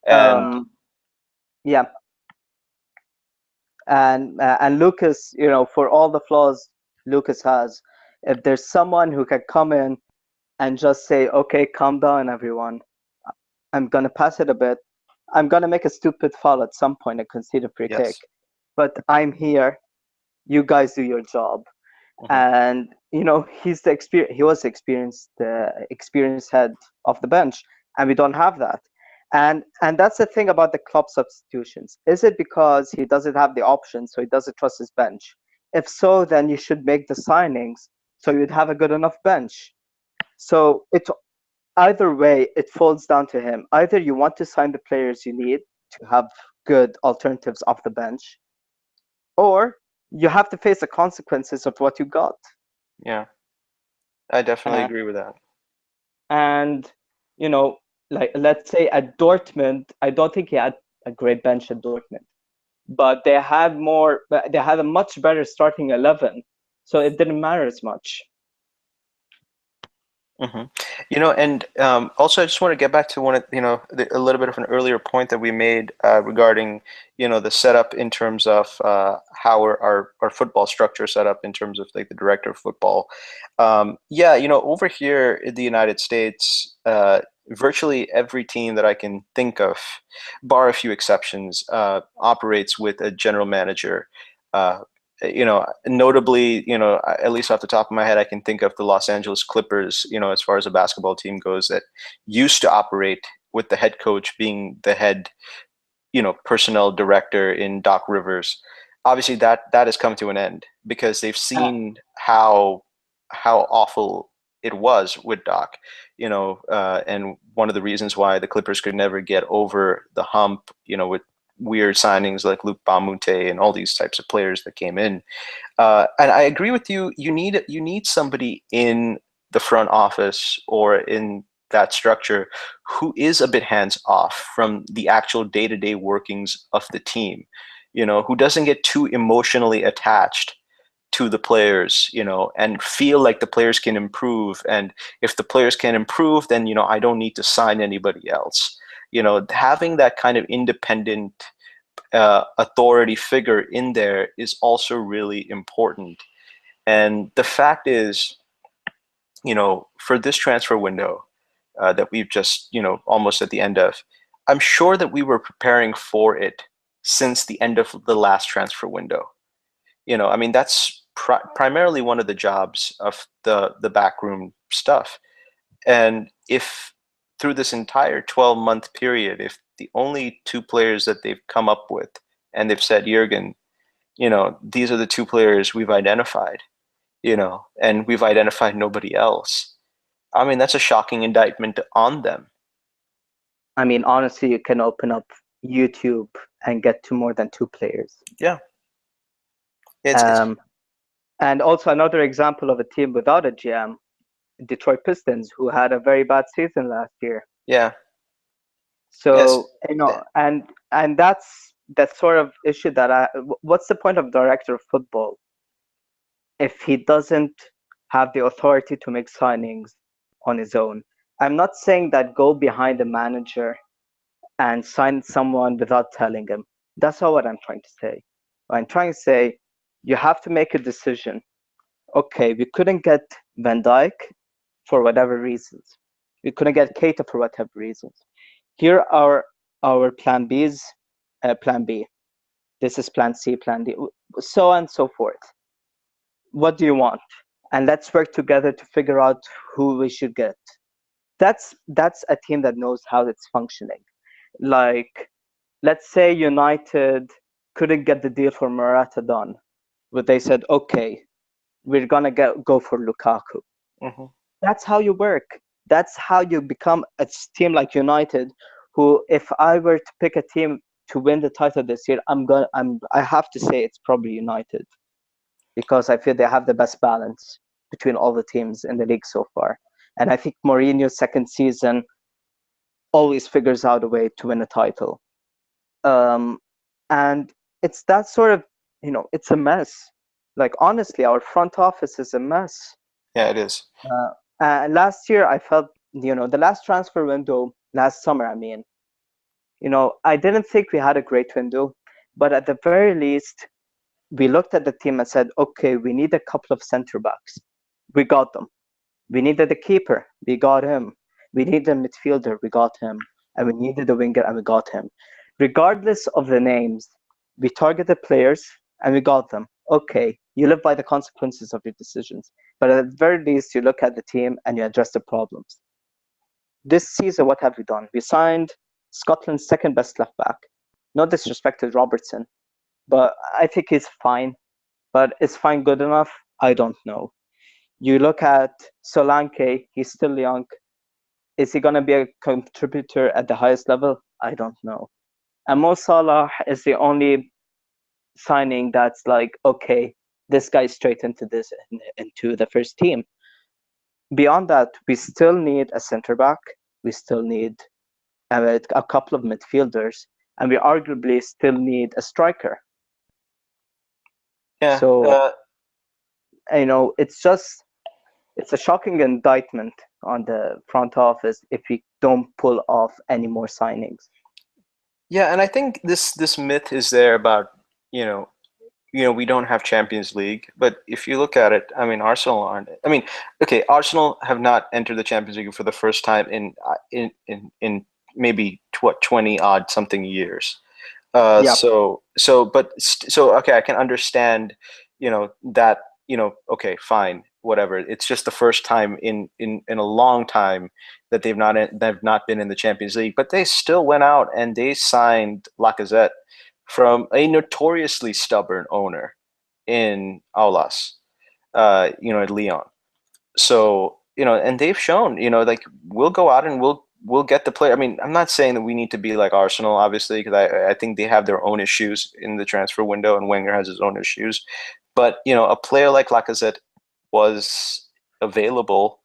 And Yeah, and Lucas, for all the flaws Lucas has, if there's someone who can come in and just say, "Okay, calm down, everyone. I'm gonna pass it a bit. I'm gonna make a stupid foul at some point and concede a free kick, yes. but I'm here. You guys do your job." Mhm. And he's the experience. He was the experienced head of the bench, and we don't have that. And that's the thing about the club substitutions. Is it because he doesn't have the option, so he doesn't trust his bench? If so, then you should make the signings so you'd have a good enough bench. So either way, it falls down to him. Either you want to sign the players you need to have good alternatives off the bench, or you have to face the consequences of what you got. Yeah, I definitely Uh, agree with that. and like let's say at Dortmund, I don't think he had a great bench at Dortmund, but they had a much better starting 11, so it didn't matter as much. hmm and also I just want to get back to a little bit of an earlier point that we made regarding, the setup in terms of how our football structure set up in terms of like the director of football. Yeah, over here in the United States, virtually every team that I can think of, bar a few exceptions, operates with a general manager. Uh, Notably, at least off the top of my head, I can think of the Los Angeles Clippers, as far as a basketball team goes, that used to operate with the head coach being the head, personnel director in Doc Rivers. Obviously, that has come to an end because they've Uh, seen how awful it was with Doc, and one of the reasons why the Clippers could never get over the hump, with weird signings like Luke Bamunte and all these types of players that came in. And I agree with you. You need somebody in the front office or in that structure who is a bit hands off from the actual day-to-day workings of the team, who doesn't get too emotionally attached to the players, and feel like the players can improve. And if the players can improve, then, I don't need to sign anybody else. Having that kind of independent authority figure in there is also really important. And the fact is, for this transfer window that we've just, almost at the end of, I'm sure that we were preparing for it since the end of the last transfer window. I mean, that's primarily one of the jobs of the backroom stuff. And if through this entire 12-month period, if the only two players that they've come up with and they've said, Jurgen, these are the two players we've identified, and we've identified nobody else. I mean, that's a shocking indictment on them. I mean, honestly, you can open up YouTube and get to more than two players. Yeah. It's Um, and also another example of a team without a GM, Detroit Pistons, who had a very bad season last year. yeah. Yes. So and that's that sort of issue that what's the point of director of football if he doesn't have the authority to make signings on his own? I'm not saying that go behind the manager and sign someone without telling him. That's not what I'm trying to say. I'm trying to say you have to make a decision. Okay, we couldn't get Van Dijk for whatever reasons. We couldn't get Keita for whatever reasons. Here are our plan Bs, plan B. This is plan C, plan D, so on and so forth. What do you want? And let's work together to figure out who we should get. That's a team that knows how it's functioning. Like, let's say United couldn't get the deal for Morata done, but they said, okay, we're gonna go for Lukaku. Mm-hmm. That's how you work. That's how you become a team like United, who, if I were to pick a team to win the title this year, I have to say it's probably United, because I feel they have the best balance between all the teams in the league so far. And I think Mourinho's second season always figures out a way to win a title. And it's that sort of, it's a mess. Like, honestly, our front office is a mess. Yeah, it is. Last year, I felt, the last transfer window, last summer, I didn't think we had a great window, but at the very least, we looked at the team and said, okay, we need a couple of center backs. We got them. We needed a keeper. We got him. We needed a midfielder. We got him. And we needed a winger, and we got him. Regardless of the names, we targeted players and we got them. Okay, you live by the consequences of your decisions. But at the very least, you look at the team and you address the problems. This season, what have we done? We signed Scotland's second best left back. No disrespect to Robertson, but I think he's fine. But is fine good enough? I don't know. You look at Solanke, he's still young. Is he going to be a contributor at the highest level? I don't know. And Mo Salah is the only signing that's like, okay, this guy's straight into the first team. Beyond that, we still need a center back. We still need a couple of midfielders, and we arguably still need a striker. Yeah. So, it's a shocking indictment on the front office if we don't pull off any more signings. Yeah, and I think this myth is there about, we don't have Champions League, but if you look at it, I mean, Arsenal aren't. I mean, okay, Arsenal have not entered the Champions League for the first time in maybe 20 odd something years. Yep. So okay, I can understand, that, okay, fine, whatever. It's just the first time in a long time that they've not been in the Champions League, but they still went out and they signed Lacazette from a notoriously stubborn owner in Aulas, at Lyon. So, and they've shown, like, we'll go out and we'll get the player. I mean, I'm not saying that we need to be like Arsenal, obviously, because I think they have their own issues in the transfer window, and Wenger has his own issues. But, a player like Lacazette was available.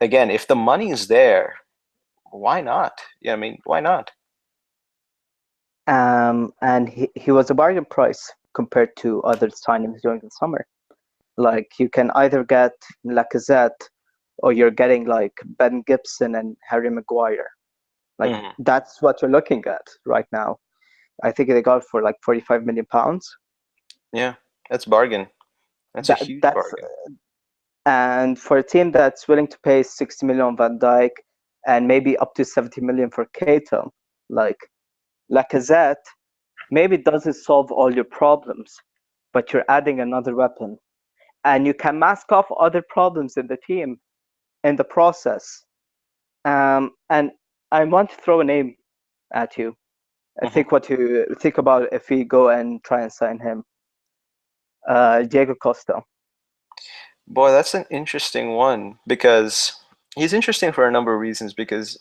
Again, if the money is there, why not? Yeah, I mean, why not? And he was a bargain price compared to other signings during the summer. Like, you can either get Lacazette or you're getting like Ben Gibson and Harry Maguire. Like, that's what you're looking at right now. I think they got for like £45 million. Yeah, that's bargain. That's a huge bargain. And for a team that's willing to pay 60 million on Van Dijk and maybe up to 70 million for Keita, like, Lacazette maybe doesn't solve all your problems, but you're adding another weapon. And you can mask off other problems in the team in the process. And I want to throw a name at you. I think what you think about if we go and try and sign him. Diego Costa. Boy, that's an interesting one, because he's interesting for a number of reasons. Because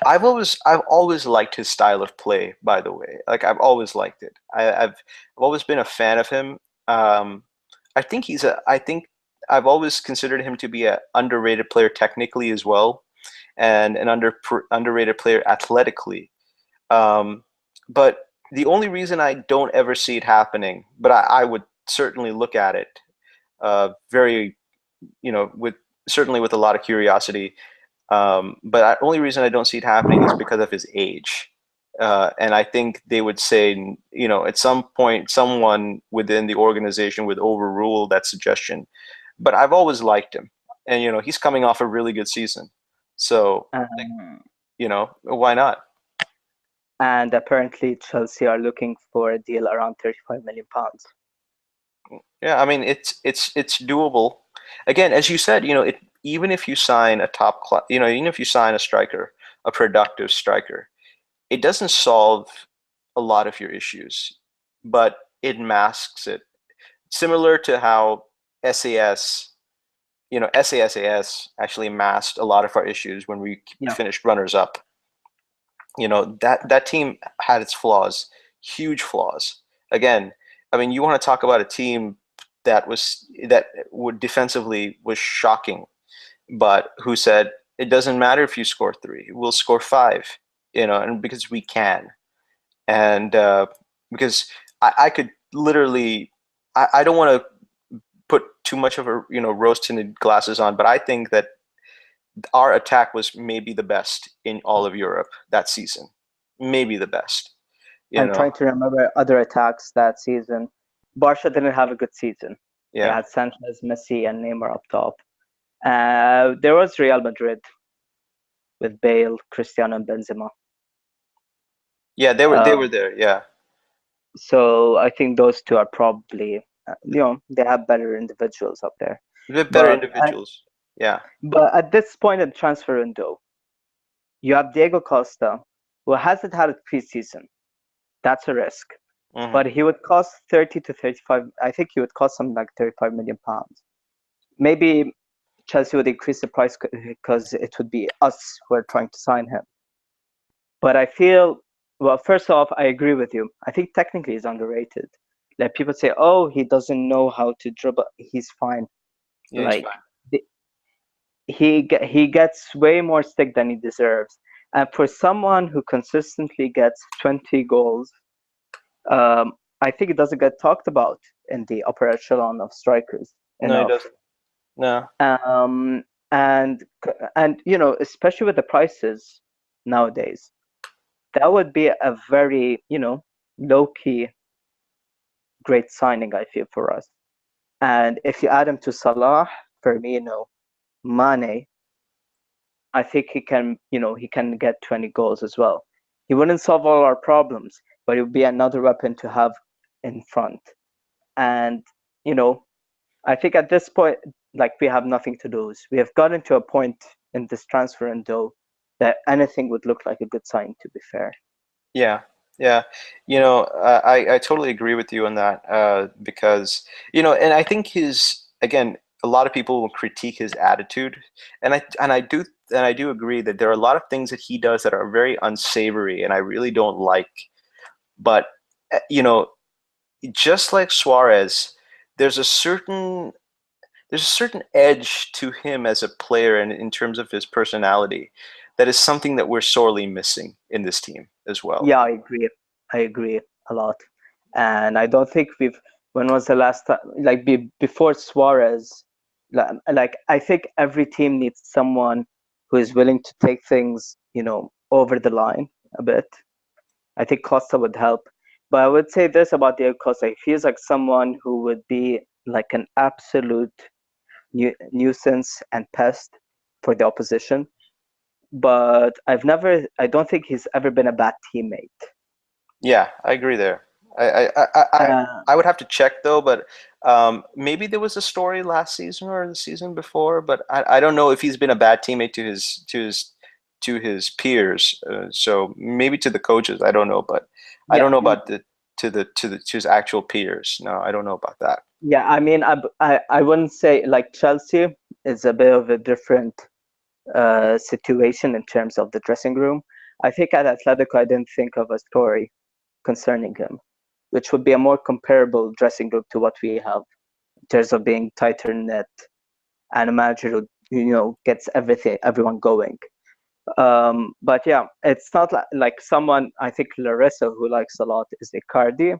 I've always liked his style of play. By the way, like, I've always liked it. I've always been a fan of him. I think I've always considered him to be an underrated player technically as well, and an underrated player athletically. But the only reason I don't ever see it happening, but I would certainly look at it very, with a lot of curiosity. But the only reason I don't see it happening is because of his age. And I think they would say, at some point, someone within the organization would overrule that suggestion. But I've always liked him, and he's coming off a really good season, so Um, why not? and apparently Chelsea are looking for a deal around 35 million pounds. Yeah, I mean it's doable. Again, as you said, even if you sign a top class, even if you sign a striker, a productive striker, it doesn't solve a lot of your issues, but it masks it. Similar to how SAS, SASAS actually masked a lot of our issues when we Yeah. finished runners up. That team had its flaws, huge flaws. Again, I mean, you want to talk about a team that would defensively was shocking, but who said it doesn't matter if you score 3, we'll score 5, and because we can, and because I could literally, I don't want to put too much of a rose tinted glasses on, but I think that our attack was maybe the best in all of Europe that season, maybe the best. You I'm know, trying to remember other attacks that season. Barca didn't have a good season. They yeah, had Sanchez, Messi, and Neymar up top. There was Real Madrid with Bale, Cristiano, and Benzema. yeah, they were Um, there, yeah, so I think those two are probably, they have better individuals up there. they're better But I, individuals, yeah, but at this point in the transfer window, you have Diego Costa, who hasn't had a preseason. That's a risk. hmm But he would cost 30 to 35. I think he would cost something like 35 million pounds. Maybe Chelsea would increase the price because it would be us who are trying to sign him. But I feel, well, first off, I agree with you. I think technically he's underrated. Like people say, oh, he doesn't know how to dribble. He's fine. yeah, he's Like fine. he gets way more stick than he deserves. And for someone who consistently gets 20 goals, I think it doesn't get talked about in the upper echelon of strikers No, he enough. doesn't. No, Um, and especially with the prices nowadays, that would be a very low key great signing. I feel for us. And if you add him to Salah, Firmino, Mane, I think he can get 20 goals as well. He wouldn't solve all our problems, but it would be another weapon to have in front. And you know, I think at this point, like we have nothing to lose. We have gotten to a point in this transfer window that anything would look like a good sign. To be fair, yeah, yeah. I totally agree with you on that, because and I think his again, a lot of people will critique his attitude, and I do agree that there are a lot of things that he does that are very unsavory, and I really don't like. But uh, you know, just like Suarez, there's a certain there's a certain edge to him as a player and in terms of his personality that is something that we're sorely missing in this team as well. yeah, I agree. I agree a lot, and I don't think we've. When was the last time? Like before Suarez, like I think every team needs someone who is willing to take things, over the line a bit. I think Costa would help. But I would say this about Diego Costa. He feels like someone who would be like an absolute nuisance and pest for the opposition. But I don't think he's ever been a bad teammate. Yeah, I agree there. Uh, I would have to check though, but maybe there was a story last season or the season before, but I don't know if he's been a bad teammate to his peers. So maybe to the coaches, I don't know, but I yeah, don't know about to his actual peers. No, I don't know about that. yeah. I mean, I wouldn't say like Chelsea is a bit of a different situation in terms of the dressing room. I think at Atletico, I didn't think of a story concerning him, which would be a more comparable dressing room to what we have in terms of being tighter knit and a manager who gets everyone going. But yeah, it's not like someone I think Larissa who likes a lot is Icardi.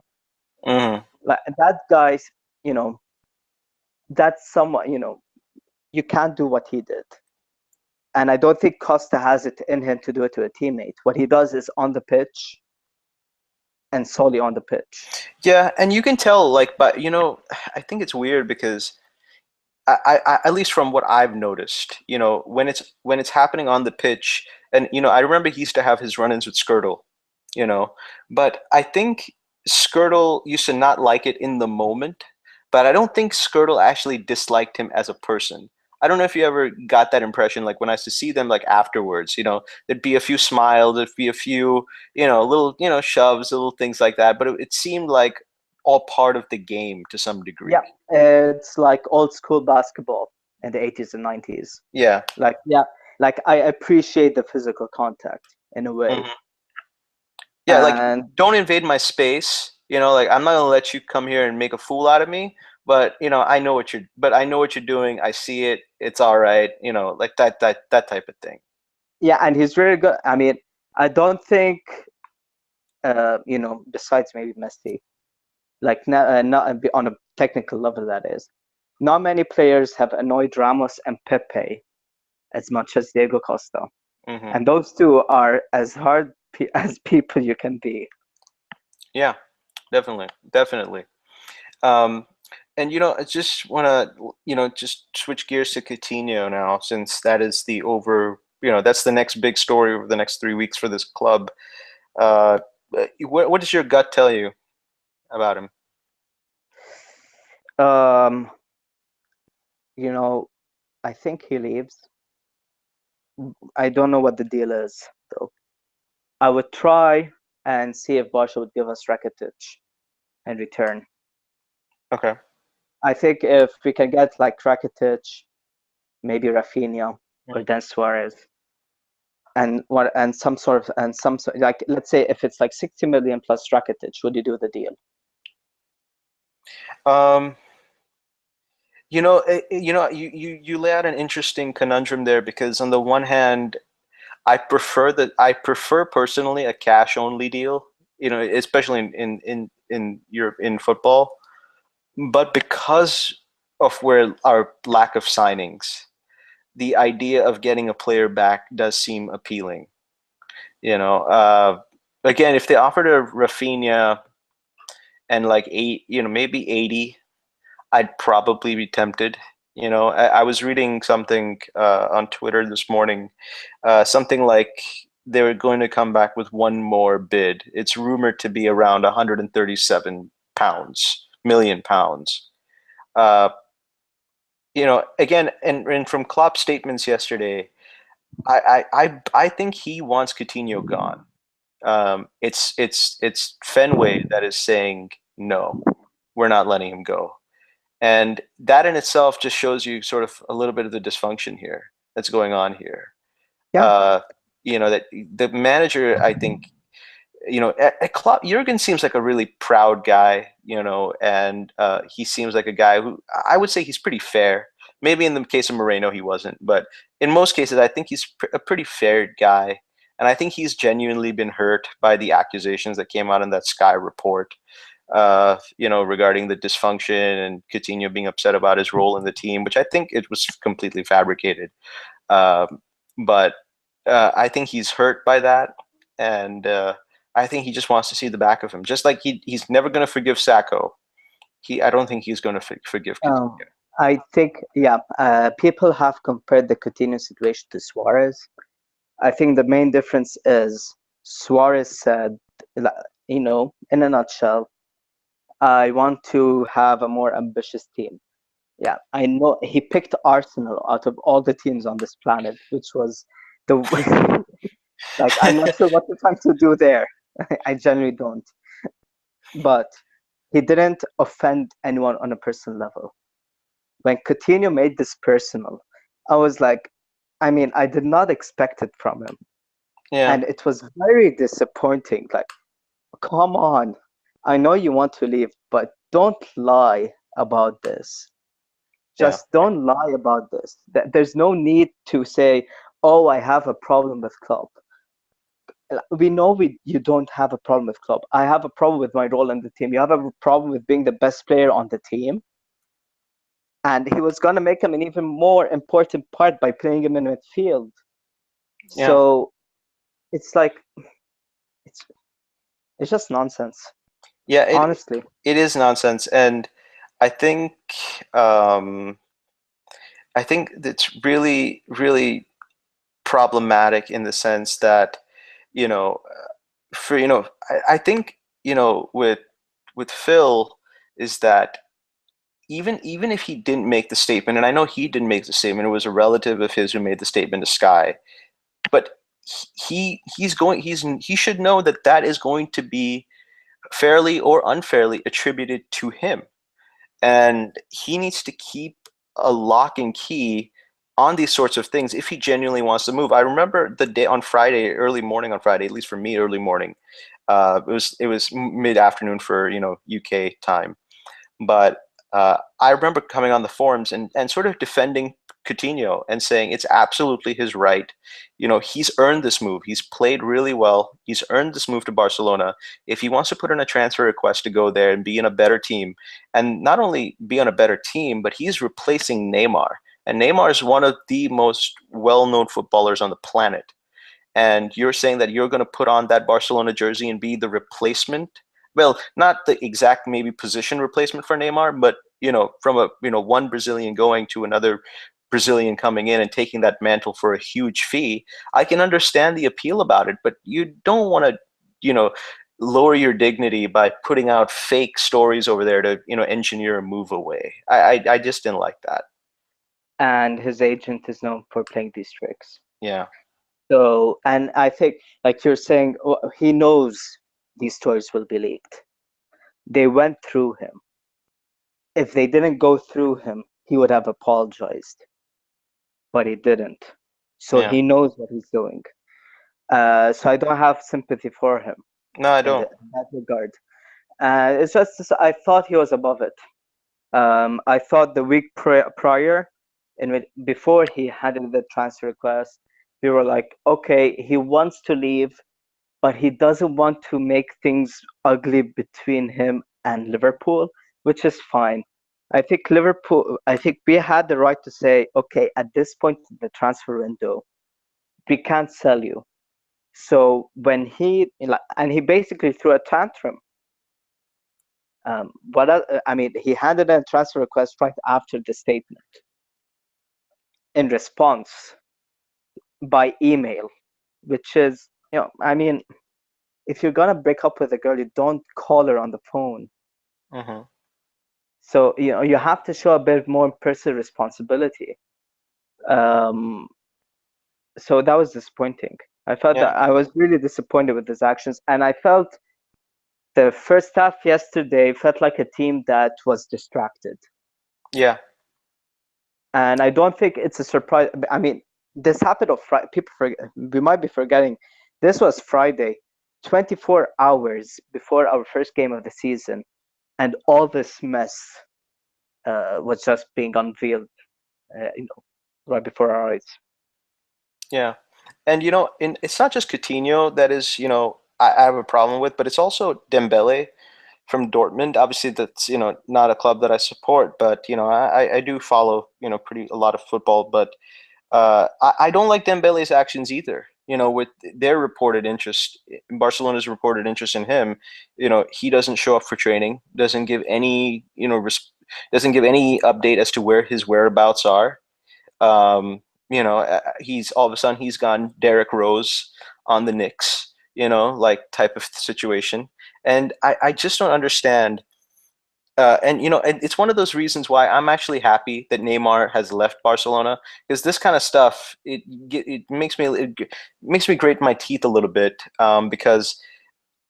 Hmm. Like that guy's, you know, that's someone you can't do what he did, and I don't think Costa has it in him to do it to a teammate. What he does is on the pitch. and solely on the pitch. Yeah, and you can tell, like, but I think it's weird because at least from what I've noticed, when it's happening on the pitch, and I remember he used to have his run-ins with Skirtle, you know, but I think Skirtle used to not like it in the moment, but I don't think Skirtle actually disliked him as a person. I don't know if you ever got that impression, like when I used to see them like afterwards, there'd be a few smiles, there'd be a few, little, shoves, little things like that, but it seemed like all part of the game to some degree. Yeah, it's like old school basketball in the 80s and 90s. Yeah. Like, yeah, like I appreciate the physical contact in a way. Mhm. Yeah, like And don't invade my space. Like I'm not gonna let you come here and make a fool out of me. But I know what you're doing. I see it. It's all right. Like that type of thing. yeah, and he's very good. I mean, I don't think, besides maybe Messi, like not on a technical level, that is, not many players have annoyed Ramos and Pepe as much as Diego Costa, and those two are as hard as people you can be. Yeah, definitely. And I just want to just switch gears to Coutinho now, since that is that's the next big story over the next 3 weeks for this club. What does your gut tell you about him? I think he leaves. I don't know what the deal is, though. I would try and see if Barca would give us Rakitic in return. Okay. I think if we can get like Rakitic, maybe Rafinha, or then Suarez, and some sort like, let's say if it's like 60 million plus Rakitic, would you do the deal? You lay out an interesting conundrum there, because on the one hand, I prefer personally a cash only deal, especially in Europe, in football, but because of where our lack of signings, the idea of getting a player back does seem appealing. Again, if they offered a Rafinha and like maybe 80, I'd probably be tempted. I was reading something on Twitter this morning, something like they were going to come back with one more bid. It's rumored to be around 137 million pounds. Again, and from Klopp's statements yesterday, I think he wants Coutinho gone. It's Fenway that is saying no, we're not letting him go. And that in itself just shows you sort of a little bit of the dysfunction here that's going on here. Yeah. That the manager, I think, at Klopp, Jurgen seems like a really proud guy, and he seems like a guy who I would say he's pretty fair. Maybe in the case of Moreno, he wasn't, but in most cases, I think he's a pretty fair guy. And I think he's genuinely been hurt by the accusations that came out in that Sky report. Regarding the dysfunction and Coutinho being upset about his role in the team, which I think it was completely fabricated. But I think he's hurt by that, and I think he just wants to see the back of him. Just like he's never going to forgive Sacco. I don't think he's going to forgive Coutinho. I think, people have compared the Coutinho situation to Suarez. I think the main difference is Suarez said, in a nutshell, I want to have a more ambitious team. Yeah, I know he picked Arsenal out of all the teams on this planet, which was the like, I'm not sure what they're trying to do there. I genuinely don't. But he didn't offend anyone on a personal level. When Coutinho made this personal, I was like, I did not expect it from him. Yeah. And it was very disappointing. Like, come on. I know you want to leave, but don't lie about this. Just don't lie about this. There's no need to say, oh, I have a problem with Klopp. We know you don't have a problem with Klopp. I have a problem with my role in the team. You have a problem with being the best player on the team. And he was going to make him an even more important part by playing him in midfield. Yeah. So it's like, It's just nonsense, Yeah, honestly. it is nonsense, and I think um, I think it's really really problematic in the sense that you know for I think with Phil is that even if he didn't make the statement, and I know he didn't make the statement, it was a relative of his who made the statement to Sky, but he should know that that is going to be fairly or unfairly attributed to him, and he needs to keep a lock and key on these sorts of things if he genuinely wants to move. I remember the day on Friday, early morning on Friday, at least for me, early morning. It was mid afternoon for UK time, but I remember coming on the forums and sort of defending Coutinho and saying it's absolutely his right. He's earned this move. He's played really well. He's earned this move to Barcelona. If he wants to put in a transfer request to go there and be in a better team, and not only be on a better team, but he's replacing Neymar. And Neymar is one of the most well-known footballers on the planet. And you're saying that you're going to put on that Barcelona jersey and be the replacement. Well, not the exact maybe position replacement for Neymar, but from a one Brazilian going to another Brazilian coming in and taking that mantle for a huge fee. I can understand the appeal about it, but you don't want to lower your dignity by putting out fake stories over there to engineer a move away. I just didn't like that. And his agent is known for playing these tricks. Yeah. So, and I think, like you're saying, he knows these stories will be leaked. They went through him. If they didn't go through him, he would have apologized, but he didn't. So Yeah. he knows what he's doing. So I don't have sympathy for him No, I in, don't. in that regard. It's just I thought he was above it. I thought the week prior, before he handed the transfer request, we were like, okay, he wants to leave, but he doesn't want to make things ugly between him and Liverpool, which is fine. I think we had the right to say, okay, at this point in the transfer window, we can't sell you. So when and he basically threw a tantrum. I mean, he handed in a transfer request right after the statement in response by email, which is, I mean, if you're gonna break up with a girl, you don't call her on the phone. Hmm. So you have to show a bit more personal responsibility. Um, so that was disappointing. I felt Yeah. that I was really disappointed with his actions, and I felt the first half yesterday felt like a team that was distracted. Yeah. And I don't think it's a surprise. I mean, this happened on Friday. We might be forgetting. This was Friday, 24 hours before our first game of the season, and all this mess was just being unveiled, right before our eyes. Yeah. And it's not just Coutinho that is, I have a problem with, but it's also Dembele from Dortmund. Obviously, that's not a club that I support, but I do follow pretty a lot of football. But I don't like Dembele's actions either. With their reported interest, Barcelona's reported interest in him, he doesn't show up for training, doesn't give any doesn't give any update as to where his whereabouts are. He's all of a sudden he's gone Derek Rose on the Knicks, like type of situation. And I just don't understand. And it's one of those reasons why I'm actually happy that Neymar has left Barcelona, because this kind of stuff it makes me grate my teeth a little bit, because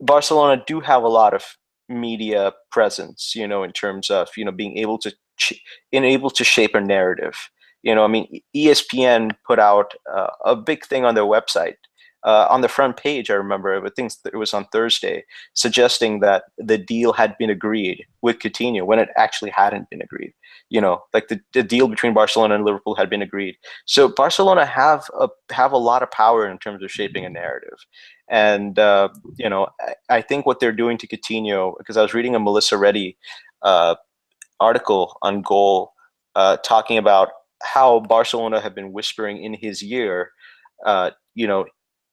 Barcelona do have a lot of media presence, in terms of being able to shape a narrative. I mean, ESPN put out a big thing on their website. On the front page, I remember, I think it was on Thursday, suggesting that the deal had been agreed with Coutinho when it actually hadn't been agreed. Like the deal between Barcelona and Liverpool had been agreed. So Barcelona have a lot of power in terms of shaping a narrative. And I think what they're doing to Coutinho, because I was reading a Melissa Reddy article on Goal, talking about how Barcelona have been whispering in his ear, uh, you know,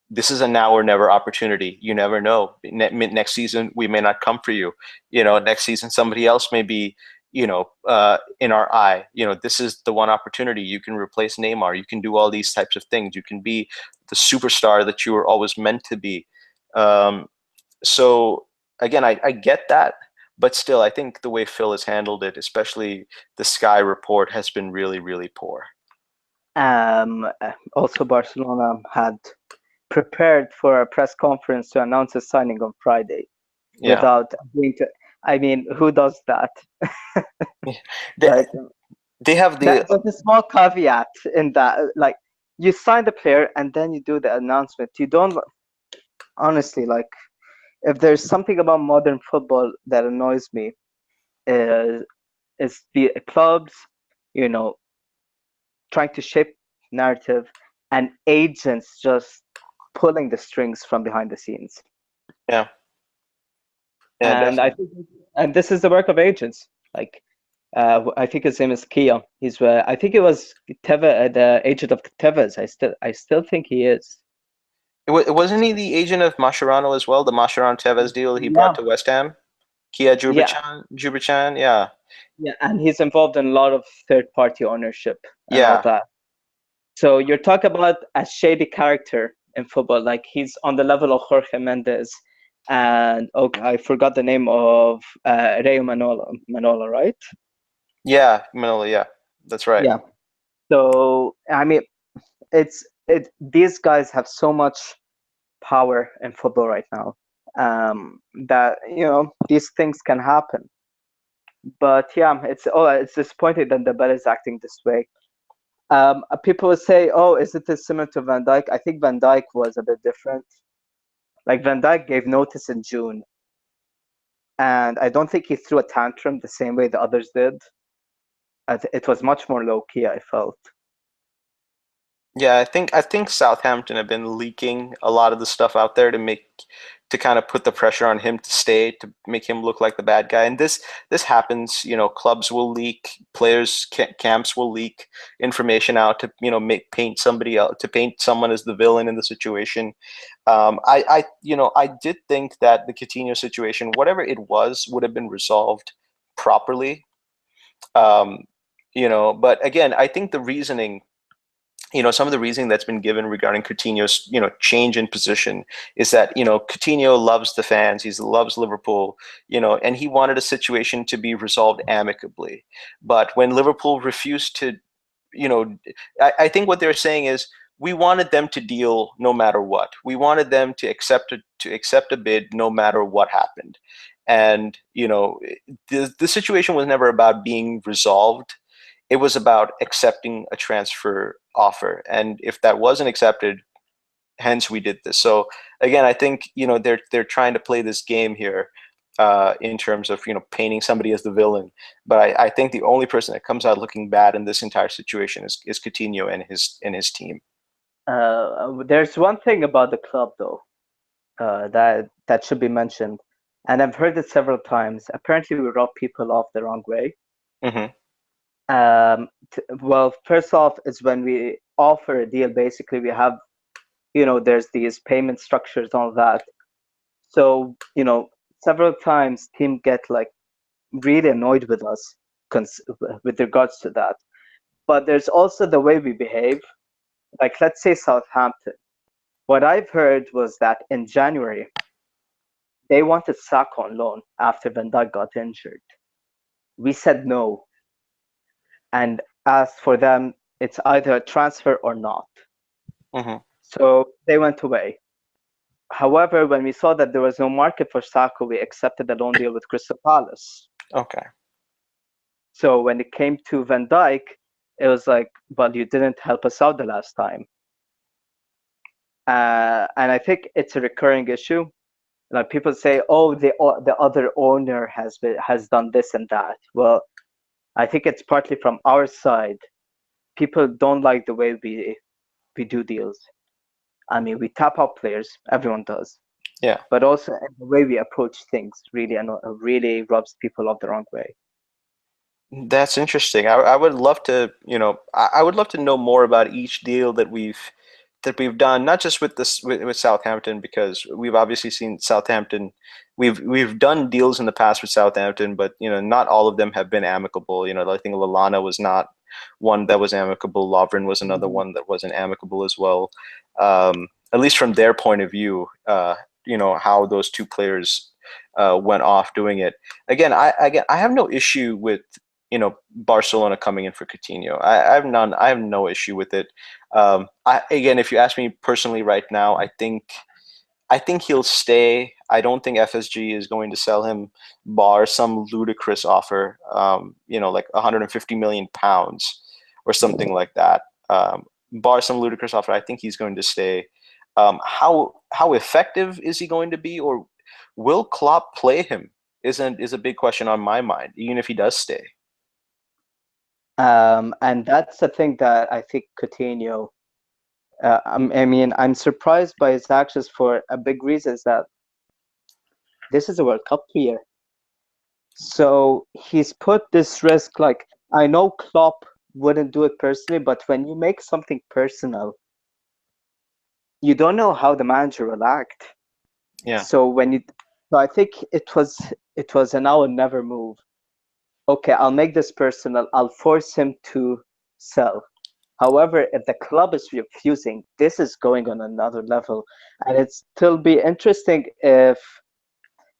this is a now or never opportunity. You never know. Next season, we may not come for you. Next season, somebody else may be, in our eye. This is the one opportunity. You can replace Neymar. You can do all these types of things. You can be the superstar that you were always meant to be. So again, I get that, but still, I think the way Phil has handled it, especially the Sky report, has been really, really poor. Also, Barcelona had prepared for a press conference to announce a signing on Friday without agreeing to. I mean, who does that? They have there's a small caveat in that, like, you sign the player and then you do the announcement. You don't, honestly, like, if there's something about modern football that annoys me, is the clubs, trying to shape narrative and agents just pulling the strings from behind the scenes. Yeah, and I think, and this is the work of agents. Like, I think his name is Kia. He's I think it was Tevez, the agent of Tevez. I still think he is. Wasn't he the agent of Mascherano as well? The Mascherano-Tevez deal he brought to West Ham? Kia Jubichan, yeah. Yeah, and he's involved in a lot of third-party ownership and all that. So you're talking about a shady character in football. Like, he's on the level of Jorge Mendes, and I forgot the name of Rayo Manola, right? Yeah, Manola, yeah, that's right. Yeah. So I mean, these guys have so much power in football right now, that these things can happen. But yeah, it's disappointing that the bet is acting this way. People would say, "Oh, is it this similar to Van Dijk?" I think Van Dijk was a bit different. Like, Van Dijk gave notice in June, and I don't think he threw a tantrum the same way the others did. It was much more low key, I felt. Yeah, I think Southampton have been leaking a lot of the stuff out there to kind of put the pressure on him to stay, to make him look like the bad guy. And this happens, clubs will leak, players camps will leak information out to paint somebody else, to paint someone as the villain in the situation. I did think that the Coutinho situation, whatever it was, would have been resolved properly. But again, I think the reasoning, some of the reasoning that's been given regarding Coutinho's, change in position is that, Coutinho loves the fans, he loves Liverpool, and he wanted a situation to be resolved amicably. But when Liverpool refused to, I think what they're saying is, we wanted them to deal no matter what. We wanted them to accept a bid no matter what happened. And, the situation was never about being resolved. It was about accepting a transfer offer. And if that wasn't accepted, hence we did this. So again, I think, they're trying to play this game here, in terms of, painting somebody as the villain. But I think the only person that comes out looking bad in this entire situation is Coutinho and his team. There's one thing about the club, though, that should be mentioned. And I've heard it several times. Apparently, we rub people off the wrong way. Mm-hmm. Well, first off, it's when we offer a deal, basically we have, there's these payment structures, all that. So, several times team get like really annoyed with us with regards to that. But there's also the way we behave. Like, let's say Southampton. What I've heard was that in January, they wanted Saka on loan after Van Dijk got injured. We said no. And as for them, it's either a transfer or not. Mm-hmm. So they went away. However, when we saw that there was no market for Saka, we accepted the loan deal with Crystal Palace. Okay. So when it came to Van Dijk, it was like, well, you didn't help us out the last time. And I think it's a recurring issue. Like, people say, oh, the other owner has done this and that. Well, I think it's partly from our side. People don't like the way we do deals. I mean, we tap out players. Everyone does. Yeah. But also the way we approach things really rubs people off the wrong way. That's interesting. I would love to, I would love to know more about each deal that we've that we've done, not just with this with Southampton, because we've obviously seen Southampton. We've done deals in the past with Southampton, but not all of them have been amicable. I think Lallana was not one that was amicable. Lovren was another Mhm. one that wasn't amicable as well. At least from their point of view, how those two players went off doing it. I have no issue with Barcelona coming in for Coutinho. I have none. I have no issue with it. If you ask me personally right now, I think he'll stay. I don't think FSG is going to sell him, bar some ludicrous offer, like 150 million pounds or something like that. Bar some ludicrous offer, I think he's going to stay. How effective is he going to be, or will Klopp play him? Is a big question on my mind, even if he does stay. And that's the thing that I think Coutinho. I mean, I'm surprised by his actions for a big reason is that this is a World Cup year. So he's put this risk. Like, I know Klopp wouldn't do it personally, but when you make something personal, you don't know how the manager will act. Yeah, So I think it was an now or never move. Okay, I'll make this personal. I'll force him to sell. However, if the club is refusing, this is going on another level, and it still be interesting if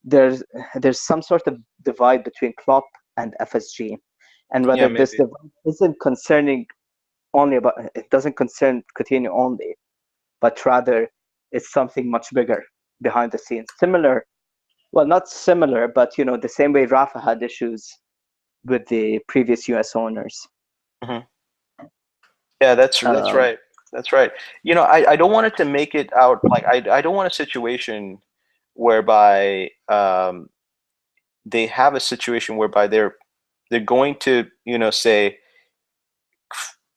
there's there's some sort of divide between Klopp and FSG, and yeah, whether this maybe. divide isn't concerning only about it doesn't concern Coutinho only, but rather it's something much bigger behind the scenes. Similar, well, not similar, but the same way Rafa had issues with the previous US owners. Mhm. Yeah, that's Um, right. That's right. I don't want it to make it out like I don't want a situation whereby they have a situation whereby they're going to say,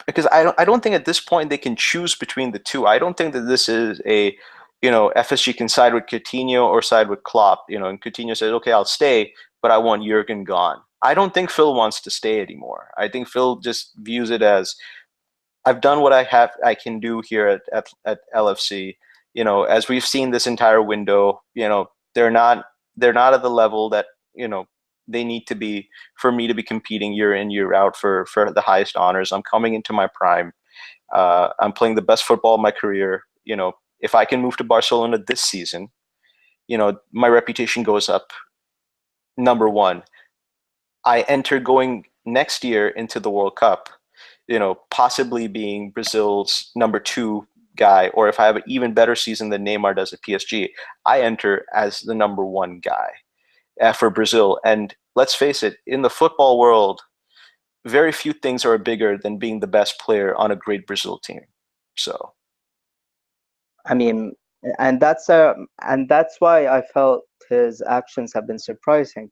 because I don't think at this point they can choose between the two. I don't think that this is a FSG can side with Coutinho or side with Klopp. And Coutinho says, okay, I'll stay, but I want Jurgen gone. I don't think Phil wants to stay anymore. I think Phil just views it as, I've done what I can do here at LFC. As we've seen this entire window, they're not they're not at the level that they need to be for me to be competing year in year out for the highest honors. I'm coming into my prime. I'm playing the best football of my career. If I can move to Barcelona this season, my reputation goes up. Number one, I enter going next year into the World Cup, possibly being Brazil's number two guy, or if I have an even better season than Neymar does at PSG, I enter as the number one guy for Brazil. And let's face it, in the football world, very few things are bigger than being the best player on a great Brazil team. So, I mean, and that's why I felt his actions have been surprising.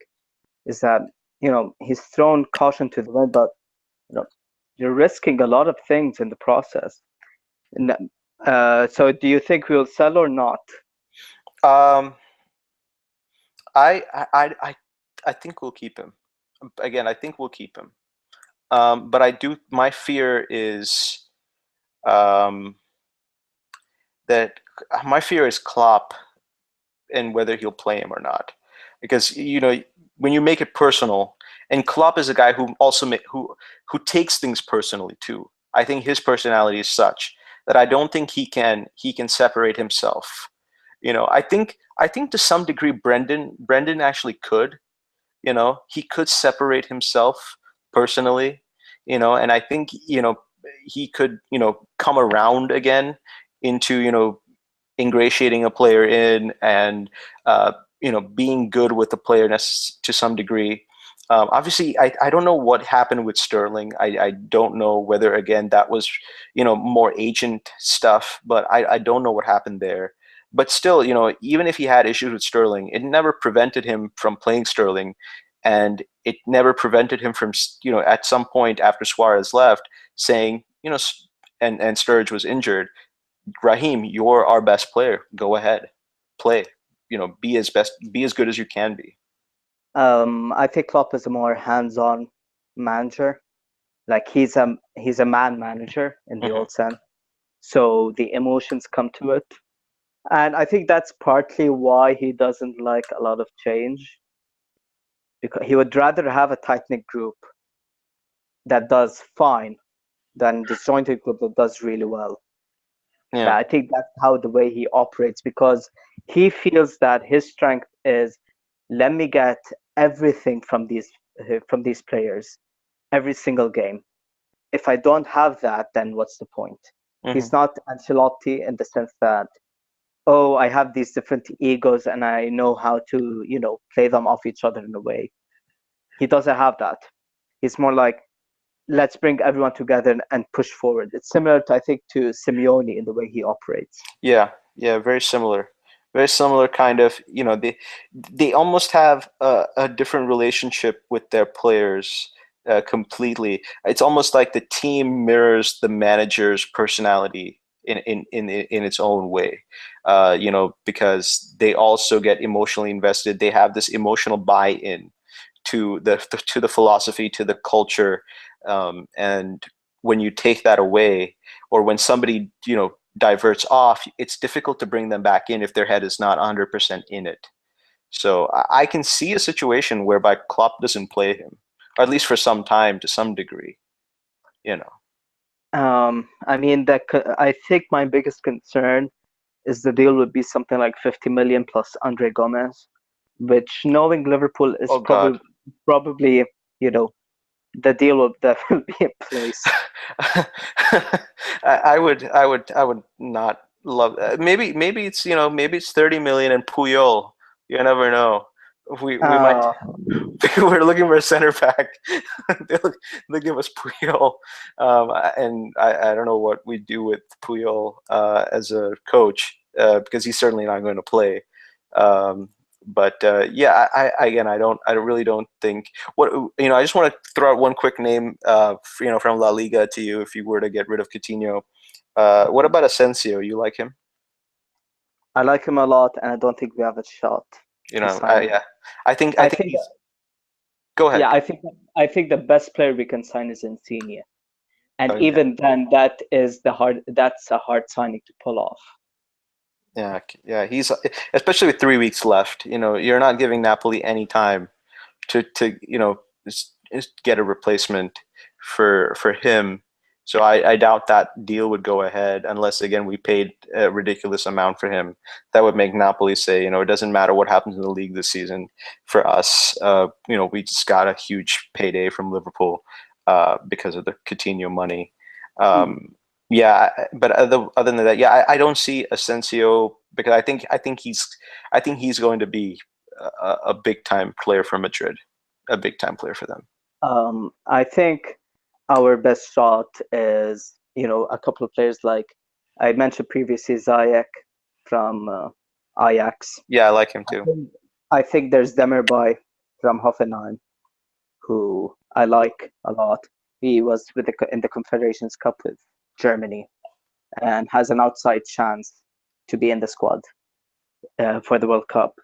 Is that he's thrown caution to the wind, but you know you're risking a lot of things in the process. And, so, do you think we'll sell or not? um, I think we'll keep him. Again, I think we'll keep him. But I do. My fear is um, that my fear is Klopp and whether he'll play him or not, because when you make it personal, and Klopp is a guy who also who takes things personally too. I think his personality is such that I don't think he can separate himself. I think to some degree Brendan actually could. He could separate himself personally. And I think he could come around again into ingratiating a player in, and being good with the player to some degree. Obviously, I don't know what happened with Sterling. I don't know whether, again, that was more agent stuff, but I don't know what happened there. But still, even if he had issues with Sterling, it never prevented him from playing Sterling, and it never prevented him from at some point after Suarez left saying and Sturridge was injured, Raheem, you're our best player. Go ahead, play. Be as good as you can be. I think Klopp is a more hands-on manager. Like he's a man manager in the Hmm. old sense. so the emotions come to it. And I think that's partly why he doesn't like a lot of change, because he would rather have a tight knit group that does fine than disjointed group that does really well. Yeah. I think that's how the way he operates, because he feels that his strength is, let me get everything from these players every single game. If I don't have that, then what's the point? Hmm. He's not Ancelotti in the sense that, oh, I have these different egos and I know how to, play them off each other in a way. He doesn't have that. He's more like, let's bring everyone together and push forward. It's similar to, I think, to Simeone in the way he operates. Yeah, yeah, very similar kind of. They almost have a different relationship with their players completely. It's almost like the team mirrors the manager's personality in its own way. Because they also get emotionally invested. They have this emotional buy-in to the philosophy, to the culture, and when you take that away, or when somebody diverts off, it's difficult to bring them back in if their head is not 100% in it. So I can see a situation whereby Klopp doesn't play him, or at least for some time, to some degree. You know. I mean, I think my biggest concern is the deal would be something like 50 million plus Andre Gomez, which, knowing Liverpool, is Oh God. probably, the deal will definitely be in place. I would not love that. Maybe it's 30 million and Puyol. You never know. We might. Uh, We're looking for a center back. They'll give us Puyol, and I don't know what we do with Puyol as a coach, because he's certainly not going to play. Um, but yeah, again, I really don't think what I just want to throw out one quick name, from La Liga to you if you were to get rid of Coutinho. What about Asensio? You like him? I like him a lot, and I don't think we have a shot to sign him. Yeah. I I think think, he's. Go ahead. yeah, I think the best player we can sign is Insigne, and Oh, yeah. even then, that's a hard signing to pull off. Yeah, yeah, he's especially with 3 weeks left. You're not giving Napoli any time to just get a replacement for him. So I doubt that deal would go ahead unless again we paid a ridiculous amount for him. That would make Napoli say, it doesn't matter what happens in the league this season for us. We just got a huge payday from Liverpool because of the Coutinho money. Yeah, but other than that, yeah, I don't see Asensio because I think he's going to be a big time player for Madrid, a big time player for them. I think our best shot is, a couple of players like I mentioned previously, Ziyech from Ajax. Yeah, I like him I too. think, I think there's Demirbay from Hoffenheim, who I like a lot. He was in the Confederations Cup with Germany and has an outside chance to be in the squad for the World Cup,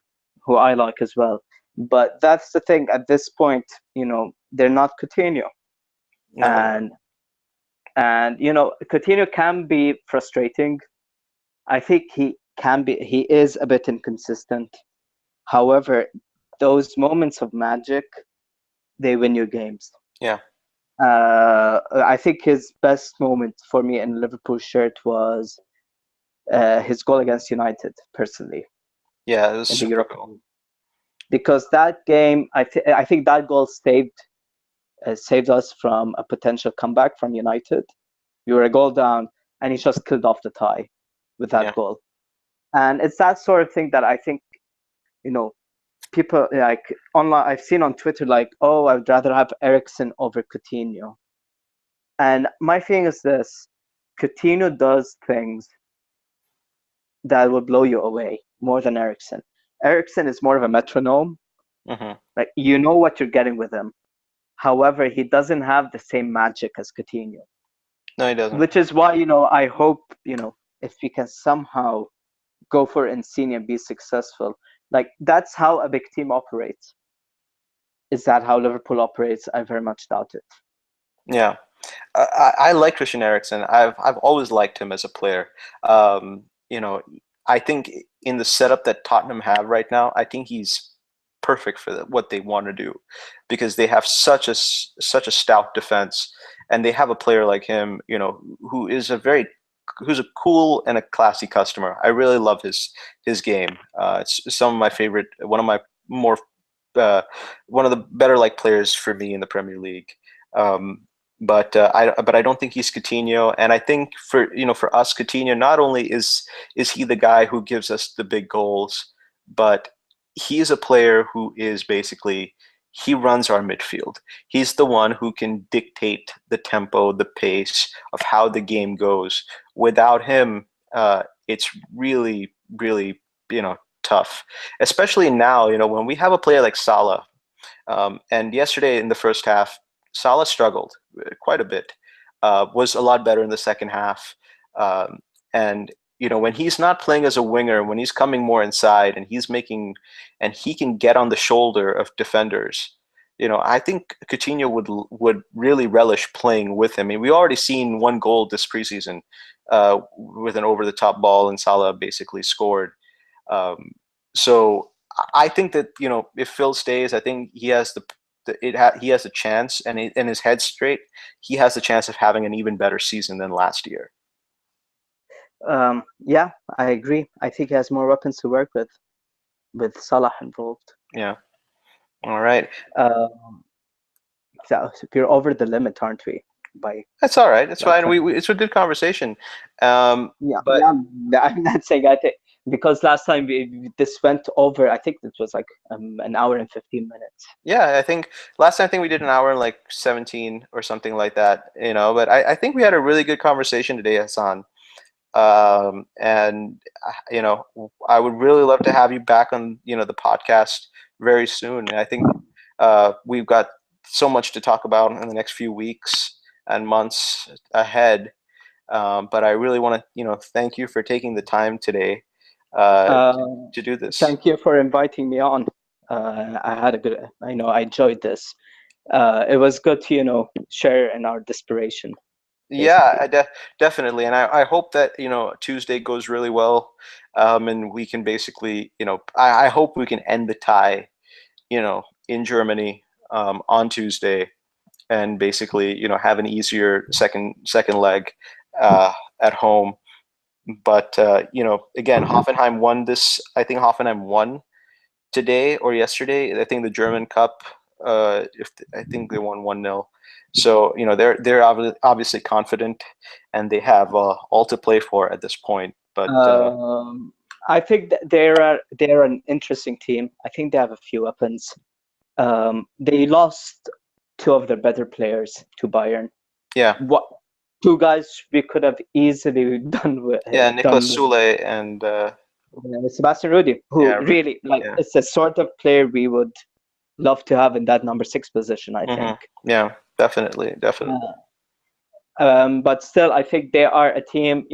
who I like as well. But that's the thing. At this point, they're not Coutinho, No, and Coutinho can be frustrating. I think he can be. He is a bit inconsistent. However, those moments of magic, they win you games. yeah, I think his best moment for me in Liverpool shirt was his goal against United, personally, yeah, it was in the super Europa cool. League. Because that game, I think that goal saved us from a potential comeback from United. We were a goal down, and he just killed off the tie with that Yeah, goal. And it's that sort of thing that I think, people like online. I've seen on Twitter like, oh, I'd rather have Eriksen over Coutinho. And my thing is this: Coutinho does things that will blow you away more than Eriksen. Eriksen is more of a metronome. hmm Like, you know what you're getting with him. However, he doesn't have the same magic as Coutinho, no, he doesn't. which is why, I hope, if we can somehow go for Insigne and be successful. Like, that's how a big team operates. Is that how Liverpool operates? I very much doubt it. Yeah, I like Christian Eriksen. I've always liked him as a player. You know, I think in the setup that Tottenham have right now, I think he's perfect for what they want to do, because they have such a stout defense, and they have a player like him, who is who's a cool and a classy customer. I really love his game. It's some of my favorite, more uh, one of the better like players for me in the Premier League. Um, but I don't think he's Coutinho, and I think for us, Coutinho not only is he the guy who gives us the big goals, but he is a player who is basically, he runs our midfield. He's the one who can dictate the tempo, the pace of how the game goes. Without him, it's really, really, tough. Especially now, when we have a player like Salah. And yesterday in the first half, Salah struggled quite a bit. Was a lot better in the second half. And when he's not playing as a winger, when he's coming more inside and he can get on the shoulder of defenders, I think Coutinho would really relish playing with him. I mean, we already seen one goal this preseason with an over the top ball, and Salah basically scored. So I think that if Phil stays, I think he has he has a chance, and in his head straight, he has a chance of having an even better season than last year. Yeah, I agree. I think he has more weapons to work with Salah involved. Yeah. All right. So we're over the limit, aren't we? That's all right. That's fine. It's a good conversation. Yeah, but I'm not saying I think, because last time this went over, I think it was like an hour and 15 minutes. Yeah, I think last time we did an hour and like 17 or something like that. But I think we had a really good conversation today, Hassan. And I would really love to have you back on the podcast very soon. And I think we've got so much to talk about in the next few weeks and months ahead. But I really want to thank you for taking the time today to do this. Thank you for inviting me on. I enjoyed this. It was good to share in our desperation. Yeah, definitely, and I hope that Tuesday goes really well, and we can basically I hope we can end the tie in Germany on Tuesday, and basically have an easier second leg at home. But again, Hoffenheim won this. I think Hoffenheim won today or yesterday. I think the German Cup. I think they won 1-0. So they're obviously confident, and they have all to play for at this point. But I think that they're an interesting team. I think they have a few weapons. They lost two of their better players to Bayern. Yeah. Two guys we could have easily done with. Yeah, Niklas Süle and Sebastian Rudy, who really it's the sort of player we would love to have in that number 6 position, I think. Yeah, definitely. But still, I think they are a team,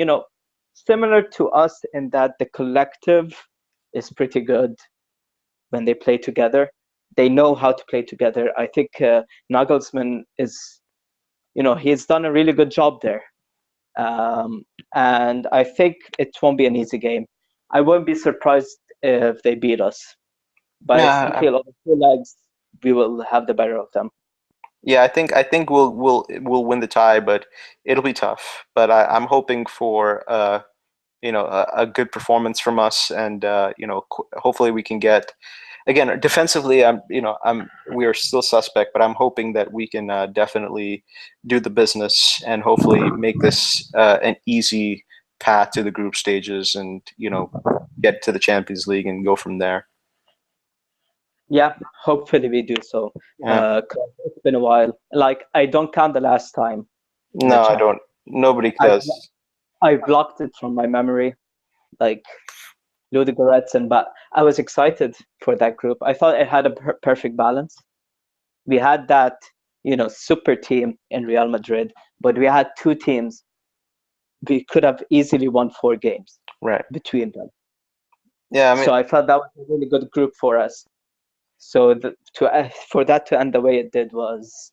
similar to us in that the collective is pretty good when they play together. They know how to play together. I think Nagelsmann is, he's done a really good job there. And I think it won't be an easy game. I won't be surprised if they beat us. But I still feel over 2 legs, we will have the better of them. Yeah, I think we'll win the tie, but it'll be tough. But I'm hoping for a good performance from us, and hopefully we can get. Again, defensively, we are still suspect, but I'm hoping that we can definitely do the business and hopefully make this an easy path to the group stages, and get to the Champions League and go from there. Yeah, hopefully we do so. Yeah. 'Cause it's been a while. Like, I don't count the last time. No, I don't. Nobody does. I blocked it from my memory, like Ludogorets, but I was excited for that group. I thought it had a perfect balance. We had that, super team in Real Madrid, but we had two teams. We could have easily won 4 games between them. Yeah, so I thought that was a really good group for us. So for that to end the way it did was,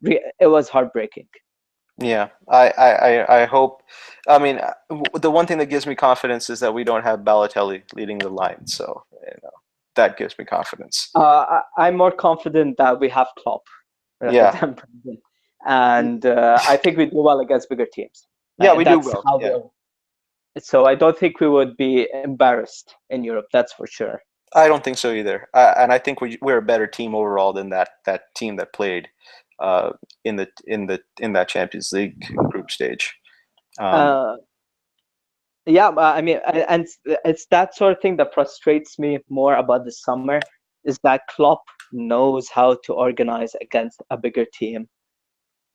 it was heartbreaking. Yeah, I hope. I mean, the one thing that gives me confidence is that we don't have Balotelli leading the line, so that gives me confidence. I'm more confident that we have Klopp rather Yeah, than Brendan, and I think we do well against bigger teams. yeah, we do That's well. how Yeah, so I don't think we would be embarrassed in Europe. That's for sure. I don't think so either. And I think we're a better team overall than that team that played in that Champions League group stage. Um, Uh, yeah, I mean, and it's that sort of thing that frustrates me more about the summer is that Klopp knows how to organize against a bigger team.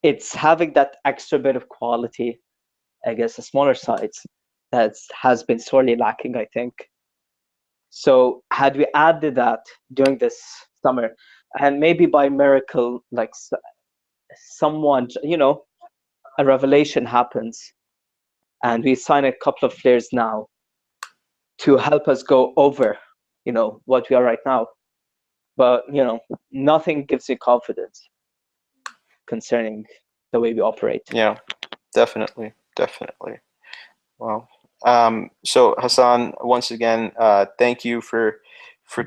It's having that extra bit of quality against the smaller sides that has been sorely lacking, I think. So had we added that during this summer, and maybe by miracle, like someone, a revelation happens, and we sign a couple of players now to help us go over, what we are right now. But nothing gives you confidence concerning the way we operate. yeah, definitely, definitely. Well, so Hassan, once again, thank you for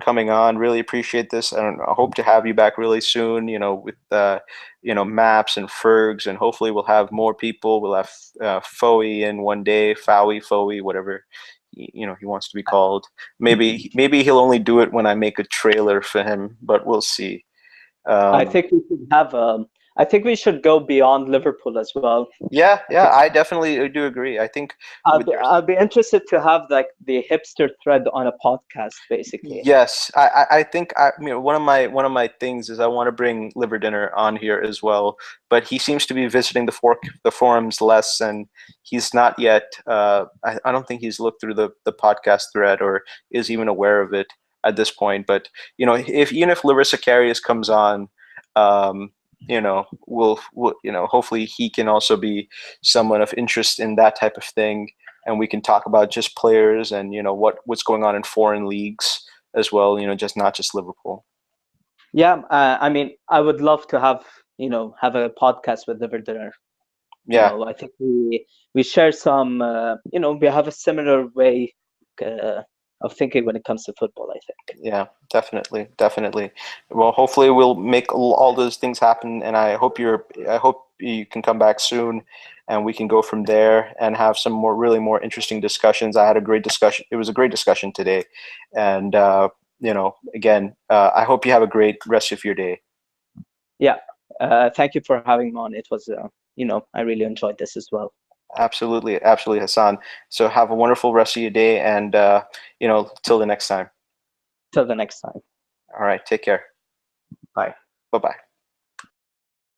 coming on. Really appreciate this. I hope to have you back really soon. With Maps and Fergs, and hopefully we'll have more people. We'll have Foey in one day, Foey, whatever he wants to be called. Maybe he'll only do it when I make a trailer for him, but we'll see. I think we should have. I think we should go beyond Liverpool as well. Yeah, I definitely do agree. I think with your I'll be interested to have like the hipster thread on a podcast, basically. Yes, I think one of my things is I want to bring Liver Dinner on here as well, but he seems to be visiting the forums less, and he's not yet. I don't think he's looked through the podcast thread or is even aware of it at this point. But even if Larissa Carius comes on, we'll hopefully he can also be someone of interest in that type of thing, and we can talk about just players and what's going on in foreign leagues as well, just not just Liverpool. Yeah, I mean, I would love to have a podcast with Liver Dinner. Yeah, I think we share some, we have a similar way of thinking when it comes to football, I think. yeah, definitely, definitely. Well, hopefully we'll make all those things happen, and I hope you can come back soon, and we can go from there and have some really more interesting discussions. I had a great discussion. It was a great discussion today, and again, I hope you have a great rest of your day. Yeah, thank you for having me on. It was, I really enjoyed this as well. Absolutely, absolutely, Hassan. So have a wonderful rest of your day, and till the next time. Till the next time. All right, take care. Bye. Bye-bye.